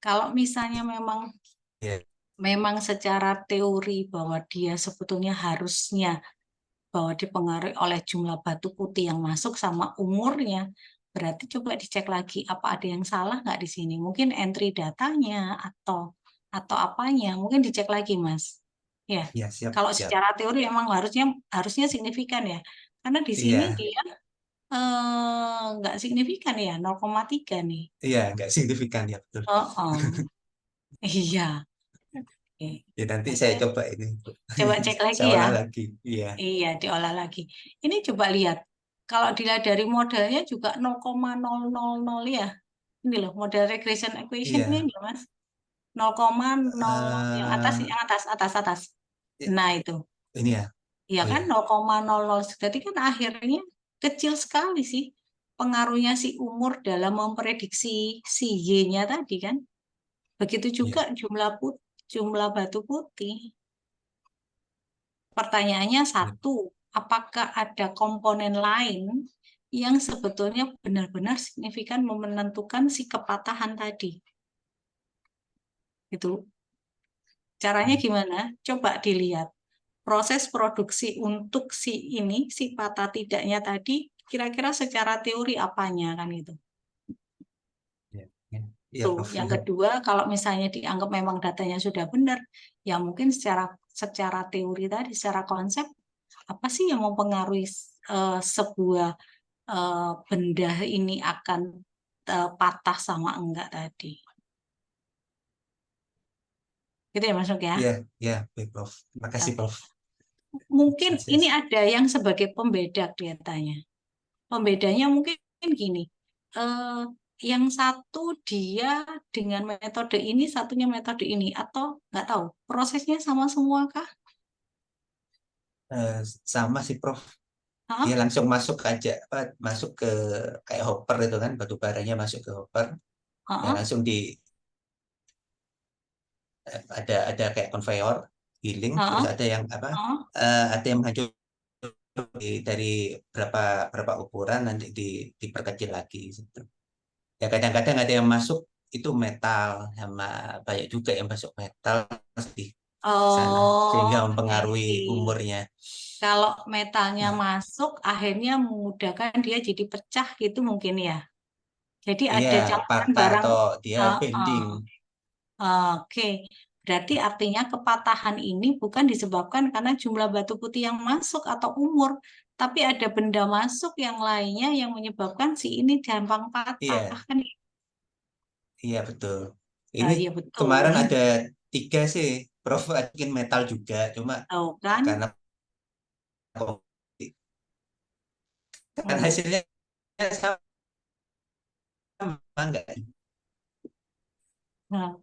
Kalau misalnya memang secara teori bahwa dia sebetulnya harusnya bahwa dipengaruhi oleh jumlah batu putih yang masuk sama umurnya, berarti coba dicek lagi apa ada yang salah nggak di sini. Mungkin entry datanya atau apanya, mungkin dicek lagi Mas. Ya. Siap, kalau siap. secara teori emang harusnya signifikan ya. Karena di sini dia nggak signifikan ya, 0,3 nih. Iya, nggak signifikan ya, betul. Iya. Ya nanti saya coba ini. Coba cek lagi Saya ya. olah lagi. Iya. Iya, diolah lagi. Ini coba lihat. Kalau dilihat dari modelnya juga 0,000 ya. Ini loh, model regression equation ini loh, Mas. 0,0 yang atas. Nah, itu. Ini ya. Iya kan 0,00. Berarti kan akhirnya kecil sekali sih pengaruhnya si umur dalam memprediksi si Y-nya tadi kan. Begitu juga jumlah batu putih. Pertanyaannya satu, apakah ada komponen lain yang sebetulnya benar-benar signifikan menentukan si kepatahan tadi? Itu. Caranya gimana? Coba dilihat. Proses produksi untuk si patah tidaknya tadi, kira-kira secara teori apanya kan itu? Tuh, yang kedua, kalau misalnya dianggap memang datanya sudah benar, ya mungkin secara teori tadi, secara konsep, apa sih yang mempengaruhi sebuah benda ini akan patah sama enggak tadi? Gitu ya Mas Nuk ya? Iya, baik Prof. Terima kasih Prof. Mungkin ini ada yang sebagai pembeda kelihatannya. Pembedanya mungkin gini, yang satu dia dengan metode ini, satunya metode ini, atau nggak tahu, prosesnya sama semua kah? Sama sih Prof. Dia langsung masuk aja, masuk ke kayak hopper itu kan, batu baranya masuk ke hopper, dan langsung ada kayak konveyor, giling, terus ada yang ada yang menghancur dari berapa ukuran nanti diperkecil lagi gitu. Ya kadang-kadang ada yang masuk itu metal, sama banyak juga yang masuk metal di sana sehingga mempengaruhi umurnya. Kalau metalnya masuk akhirnya memudahkan dia jadi pecah gitu mungkin ya. Jadi ada campuran patah barang atau dia bending. Oke, berarti artinya kepatahan ini bukan disebabkan karena jumlah batu putih yang masuk atau umur, tapi ada benda masuk yang lainnya yang menyebabkan si ini gampang patah Iya, kan? iya betul. Ini Iya betul. kemarin ada 3 sih, Prof. Mungkin metal juga, cuma Tahu kan? karena kan hasilnya sama enggak? Nah,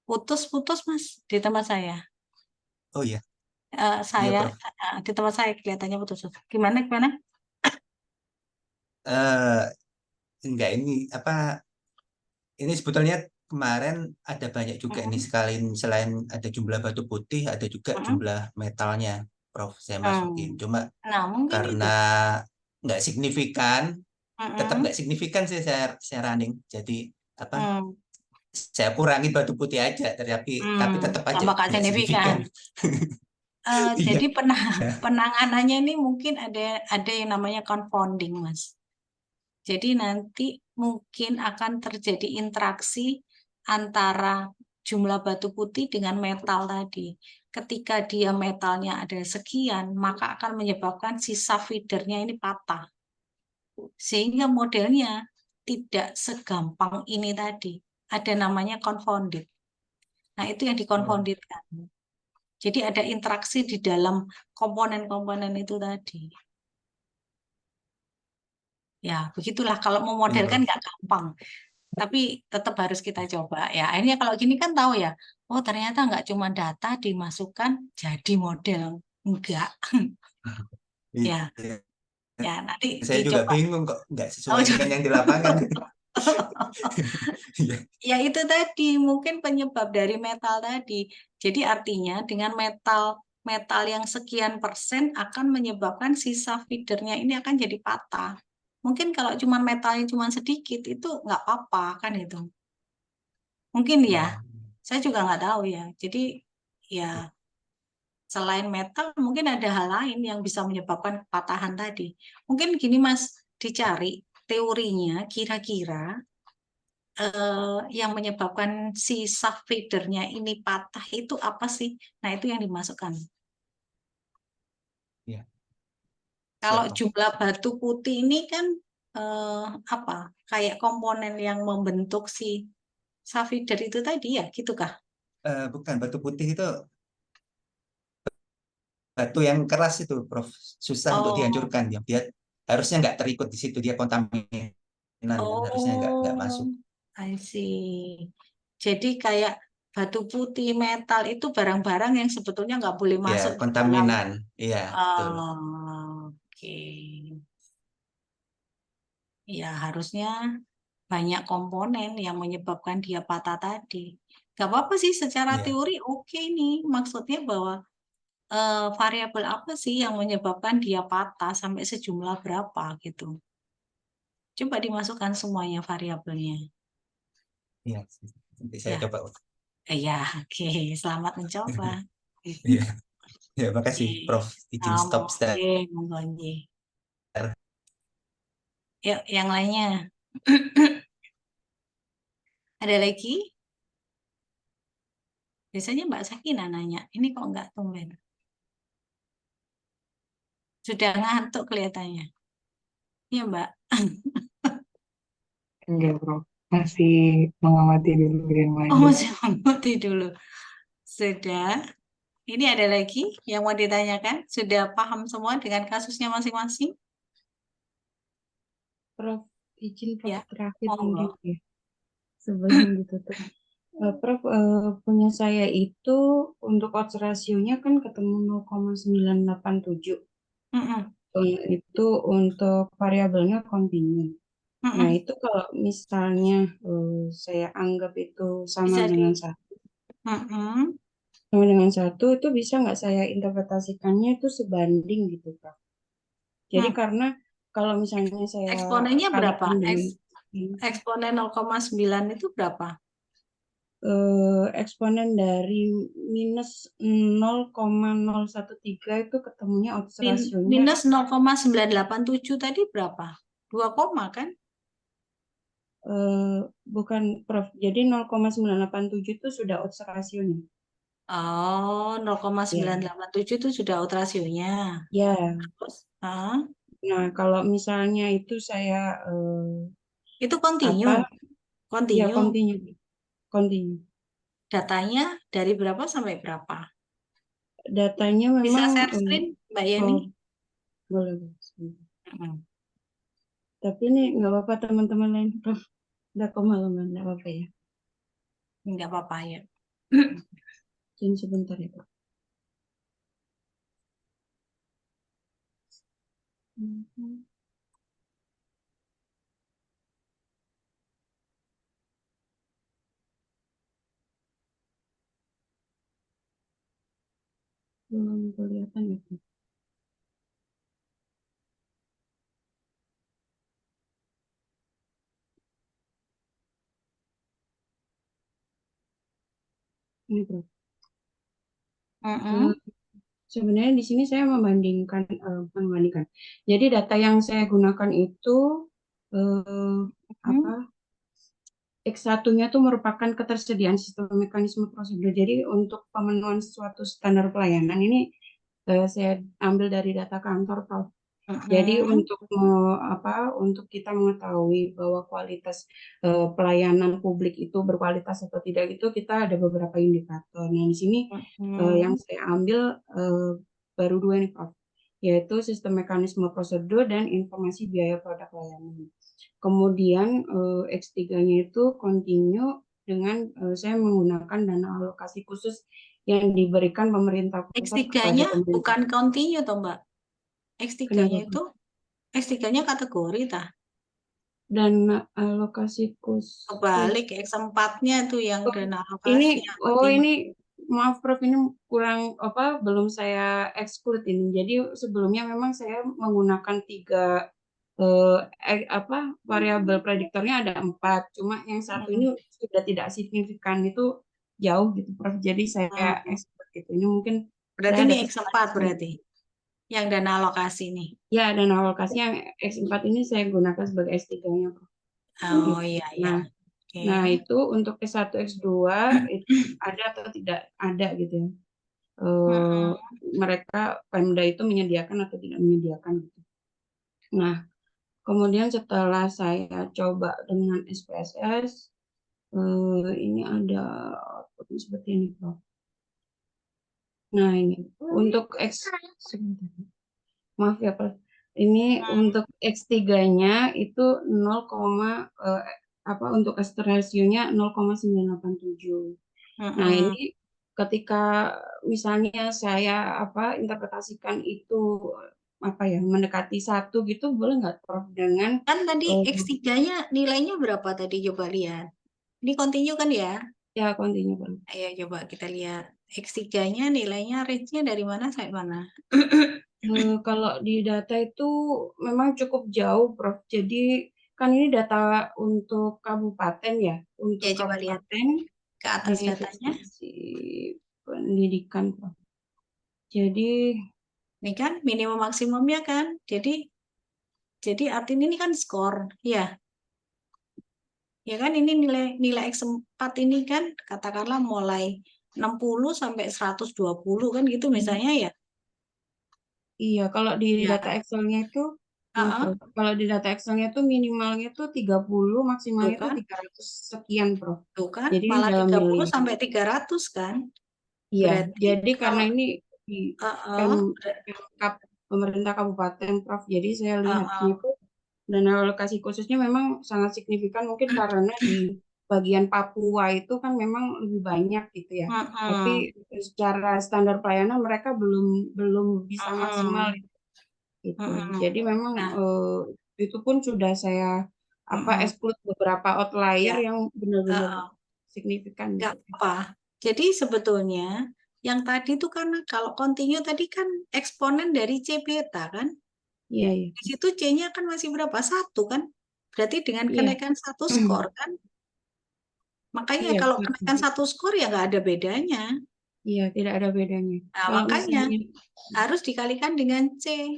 putus-putus Mas di tempat saya. Oh iya, Saya Prof. di tempat saya kelihatannya putus. Gimana? Eh enggak, ini apa? Ini sebetulnya kemarin ada banyak juga ini, selain ada jumlah batu putih, ada juga jumlah metalnya, Prof. Saya masukin. Cuma Nah, mungkin karena itu. nggak signifikan, tetap nggak signifikan sih saya running. Jadi apa? Saya kurangi batu putih aja, tapi tetap aja Tambah nggak signifikan. Jadi penanganannya ini mungkin ada yang namanya confounding, Mas. Jadi nanti mungkin akan terjadi interaksi antara jumlah batu putih dengan metal tadi. Ketika dia metalnya ada sekian, maka akan menyebabkan sisa feedernya ini patah. Sehingga modelnya tidak segampang ini tadi. Ada namanya confounded. Nah, itu yang dikonfoundedkan. Jadi ada interaksi di dalam komponen-komponen itu tadi. Ya, begitulah kalau mau model kan nggak gampang. Tapi tetap harus kita coba. Ya, akhirnya kalau gini kan tahu ya, oh ternyata nggak cuma data dimasukkan jadi model. Enggak. Ya, ya nanti Saya juga dicoba. bingung kok nggak sesuai dengan yang di lapangan. Ya itu tadi mungkin penyebab dari metal tadi. Jadi artinya dengan metal yang sekian persen akan menyebabkan sisa feedernya ini akan jadi patah. Mungkin kalau cuma metalnya cuma sedikit itu nggak apa-apa kan itu. Mungkin ya. Saya juga nggak tahu ya. Jadi ya selain metal mungkin ada hal lain yang bisa menyebabkan kepatahan tadi. Mungkin gini Mas, dicari teorinya kira-kira yang menyebabkan si shaft feedernya ini patah itu apa sih? Nah, itu yang dimasukkan. Ya. Kalau Siap, Prof. jumlah batu putih ini kan apa? Kayak komponen yang membentuk si shaft feeder itu tadi ya, gitu kah? Bukan, batu putih itu batu yang keras itu, Prof. Susah untuk dihancurkan. Dia harusnya nggak terikut di situ, dia kontaminan, harusnya nggak masuk. I see. Jadi kayak batu putih, metal itu barang-barang yang sebetulnya nggak boleh Ya, masuk di dalam. kontaminan. Iya, betul. Oke. Ya, harusnya banyak komponen yang menyebabkan dia patah tadi. Gak apa-apa sih secara Iya. teori oke nih. Maksudnya bahwa variabel apa sih yang menyebabkan dia patah sampai sejumlah berapa gitu. Coba dimasukkan semuanya variabelnya. Iya, nanti saya Ya. coba. Ya, oke. Selamat mencoba. Iya. Ya, makasih, Prof. Izin stop sebentar. Oke, monggo nggih. Yuk, yang lainnya. Ada lagi? Biasanya Mbak Sakina nanya, ini kok nggak tumben? Sudah ngantuk kelihatannya. Iya, Mbak. Enggak, Prof. Masih mengamati dulu yang lain. Oh, masih mengamati dulu. Sudah. Ini ada lagi yang mau ditanyakan? Sudah paham semua dengan kasusnya masing-masing? Prof, izin Prof Ya, terakhir monggo. mungkin ya. Sebelum ditutup. Prof, punya saya itu untuk odds rasionya kan ketemu 0,987. Itu untuk variabelnya kontinu. Nah, itu kalau misalnya saya anggap itu sama Bisa dengan satu. Sama dengan satu, itu bisa nggak saya interpretasikannya itu sebanding gitu, Prof? Jadi karena kalau misalnya saya Eksponennya berapa? kalikan dengan Eksponen 0,9 itu berapa? Eksponen dari minus 0,013 itu ketemunya odds rasionya Minus 0,987 tadi berapa? 2 koma kan? bukan Prof. Jadi 0,987 itu sudah odds rasionya. Oh, Ya. 0,987 itu sudah out rasionya. Ya. Terus, Nah, kalau misalnya itu saya itu continue. ya Continue. continue. Datanya dari berapa sampai berapa? Datanya Bisa memang share screen, Mbak Yani? boleh. Tapi ini nggak apa-apa teman-teman lain, Prof. Udah kemalaman, nggak apa-apa ya. Nggak apa-apa ya. Jangan sebentar ya, Prof. Belum kelihatan ya, Prof. Ini, Prof. Sebenarnya di sini saya membandingkan. Jadi data yang saya gunakan itu X1-nya itu merupakan ketersediaan sistem mekanisme prosedur. Jadi untuk pemenuhan suatu standar pelayanan ini saya ambil dari data kantor, Prof. Jadi untuk kita mengetahui bahwa kualitas pelayanan publik itu berkualitas atau tidak itu kita ada beberapa indikator. Nah, di sini yang saya ambil baru 2 nih, Prof. Yaitu sistem mekanisme prosedur dan informasi biaya produk layanan. Kemudian X3-nya itu continue dengan saya menggunakan dana alokasi khusus yang diberikan pemerintah pusat kepada X3-nya pemerintah. bukan continue toh, Mbak? X3-nya Kenapa, itu X3-nya kategori tah. Dan alokasi khusus. Kebalik, X4-nya tuh yang dana Ini alokasi. ini maaf Prof, ini kurang belum saya exclude ini. Jadi sebelumnya memang saya menggunakan 3 variabel prediktornya ada 4. Cuma yang satu ini sudah tidak signifikan, itu jauh gitu Prof. Jadi saya exclude gitu. Ini mungkin berarti ini X4 berarti. Yang dana alokasi nih. Ya, dana alokasi yang X4 ini saya gunakan sebagai S3-nya, Prof. Oh iya, iya. Nah, itu untuk S1, S2 itu ada atau tidak ada gitu ya. Mereka Pemda itu menyediakan atau tidak menyediakan gitu. Nah, kemudian setelah saya coba dengan SPSS, ini ada output seperti ini, Prof. Nah, ini untuk maaf ya, Prof. Ini untuk X3-nya itu 0, untuk S rasionya 0,987. Nah, ini ketika misalnya saya interpretasikan itu mendekati 1 gitu, boleh nggak, Prof? Dengan kan tadi X3-nya nilainya berapa tadi, coba lihat. Ini continue kan ya? Ya, continue, Prof. Ayo coba kita lihat. X3-nya nilainya range-nya dari mana sampai mana? Kalau di data itu memang cukup jauh, Prof. Jadi kan ini data untuk kabupaten ya. Untuk ya, coba lihat ke atas datanya. Pendidikan, Prof. Jadi ini kan minimum maksimumnya kan. Jadi artinya ini kan skor, ya. Ya kan ini nilai X4 ini kan katakanlah mulai 60 sampai 120 kan gitu misalnya ya. Iya, kalau di data Excel-nya itu kalau di data Excel-nya itu minimalnya itu 30, maksimalnya itu 300 sekian, Prof. Tuh kan, Jadi malah dalam 30 sampai 300 kan. Iya, berarti jadi karena ini di Pemkab pemerintah kabupaten, Prof. Jadi saya lihatnya itu dana alokasi khususnya memang sangat signifikan, mungkin karena di bagian Papua itu kan memang lebih banyak gitu ya. Tapi secara standar pelayanan mereka belum bisa maksimal gitu. Jadi memang itu pun sudah saya exclude beberapa outlier yang benar-benar signifikan. Nggak apa. Jadi sebetulnya yang tadi itu karena kalau continue tadi kan eksponen dari C beta kan? Iya. Di situ C-nya kan masih berapa? 1 kan? Berarti dengan kenaikan 1 skor kan? Makanya kalau kenaikan 1 skor ya nggak ada bedanya. Iya, tidak ada bedanya. Nah, makanya harus dikalikan dengan C.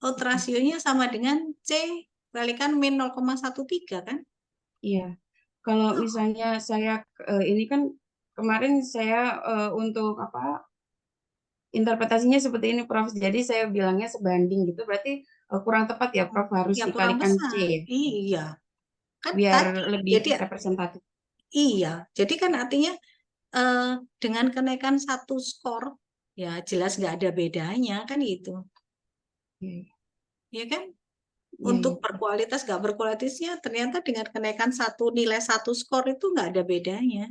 Out rasionya sama dengan C kalikan min 0,13 kan? Iya. Kalau misalnya saya ini kan kemarin saya untuk apa interpretasinya seperti ini Prof. Jadi saya bilangnya sebanding gitu. Berarti kurang tepat ya Prof, harus Ya kurang dikalikan C besar. ya, Iya. Kan biar tadi, lebih jadi representatif. iya. Jadi kan artinya dengan kenaikan satu skor, ya jelas nggak ada bedanya kan gitu. Iya, Ya kan? iya, Untuk iya. berkualitas nggak berkualitasnya ternyata dengan kenaikan nilai satu skor itu nggak ada bedanya.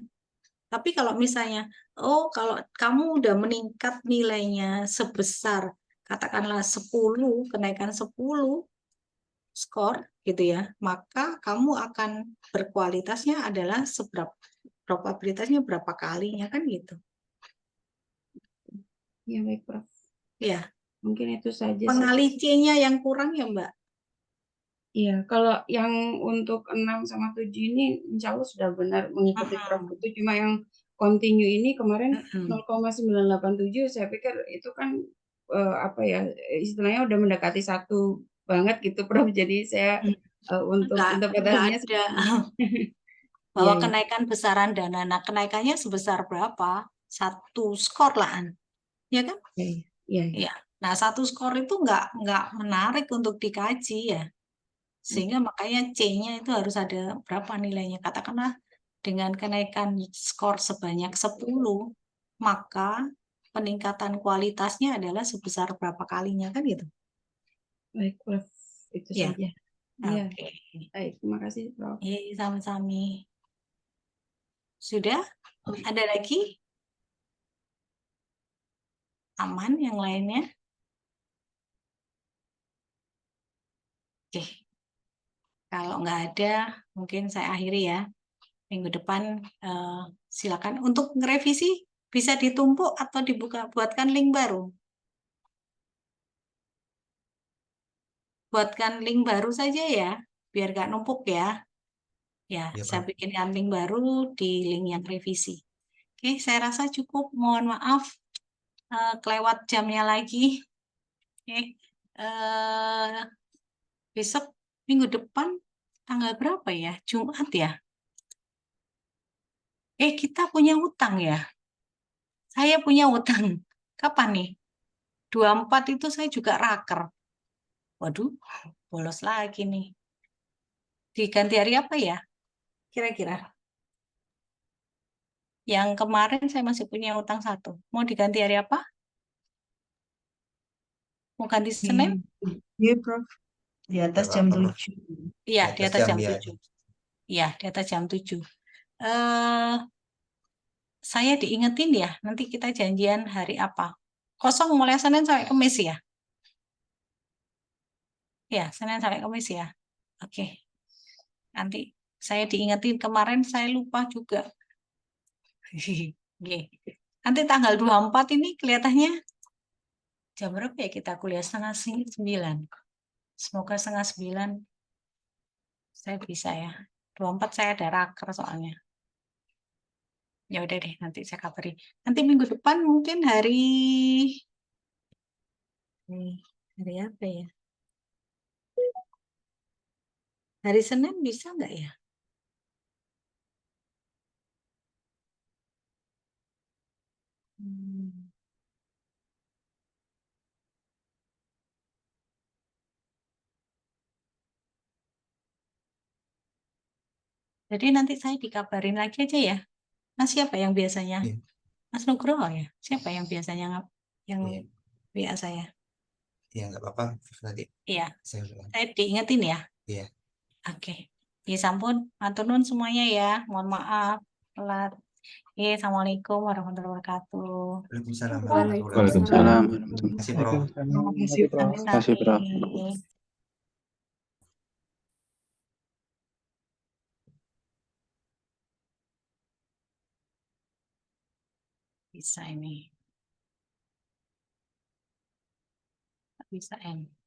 Tapi kalau misalnya, oh kalau kamu udah meningkat nilainya sebesar katakanlah 10, kenaikan 10 skor gitu ya, maka kamu akan berkualitasnya adalah seberapa, probabilitasnya berapa kalinya kan gitu. Iya, baik Prof. Ya, Mungkin itu saja sih. pengali C-nya yang kurang ya Mbak. Iya, kalau yang untuk 6 sama 7 ini insya Allah sudah benar mengikuti Prof itu. Cuma yang continue ini kemarin 0,987 saya pikir itu kan apa ya, istilahnya udah mendekati 1 banget gitu Prof. Jadi saya untuk Nggak interpretasinya ada seperti ini. bahwa Iya, iya. kenaikan besaran dana. Nah, kenaikannya sebesar berapa? 1 skor lah, ya kan? Iya, iya. Ya. Nah, 1 skor itu nggak menarik untuk dikaji ya. Sehingga makanya C-nya itu harus ada berapa nilainya. Katakanlah dengan kenaikan skor sebanyak 10, maka peningkatan kualitasnya adalah sebesar berapa kalinya kan gitu. Baik Prof, itu Ya. saja. Iya, Oke. baik. Terima kasih Prof. Iya, sama-sama. Sudah? Ada lagi? Aman yang lainnya? Oke. Kalau nggak ada, mungkin saya akhiri ya. Minggu depan silakan untuk ngerevisi bisa ditumpuk atau buatkan link baru. Buatkan link baru saja ya, biar nggak numpuk ya. Ya, Ya, saya Prof. bikinkan link baru di link yang revisi. Oke, saya rasa cukup. Mohon maaf kelewat jamnya lagi. Oke, besok minggu depan tanggal berapa ya? Jumat ya? Kita punya utang ya? Saya punya utang. Kapan nih? 24 itu saya juga raker. Waduh, bolos lagi nih. Diganti hari apa ya? Kira-kira. Yang kemarin saya masih punya utang 1. Mau diganti hari apa? Mau ganti Senin? Iya, Prof. Di atas Nggak jam apa-apa, Prof. 7. Iya, Di di atas atas jam jam ya. 7. Iya, di atas jam 7. Saya diingetin ya, nanti kita janjian hari apa? Kosong mulai Senin sampai Kamis ya? Ya, Senin sampai Kamis ya. Oke. Nanti saya diingetin, kemarin saya lupa juga. Oke. Nanti tanggal 24 ini kelihatannya jam berapa ya kita kuliah? 8:30. Semoga 8:30 saya bisa ya. 24 saya ada raker soalnya. Ya udah deh, nanti saya kabari. Nanti minggu depan mungkin hari apa ya? Hari Senin bisa nggak ya? Jadi nanti saya dikabarin lagi aja ya. Mas siapa yang biasanya? Iya. Mas Nugroho ya? Siapa yang biasanya yang Iya. WA saya? Ya, nggak apa-apa, Prof, nanti Iya, saya bilang. saya diingetin ya. Iya. Oke. Ya sampun, matur nuwun semuanya ya. Mohon maaf telat. Assalamualaikum warahmatullahi wabarakatuh. Waalaikumsalam Waalaikumsalam. Terima kasih, Prof. Terima kasih, Prof. Terima kasih, Prof. Bisa ini. Bisa end.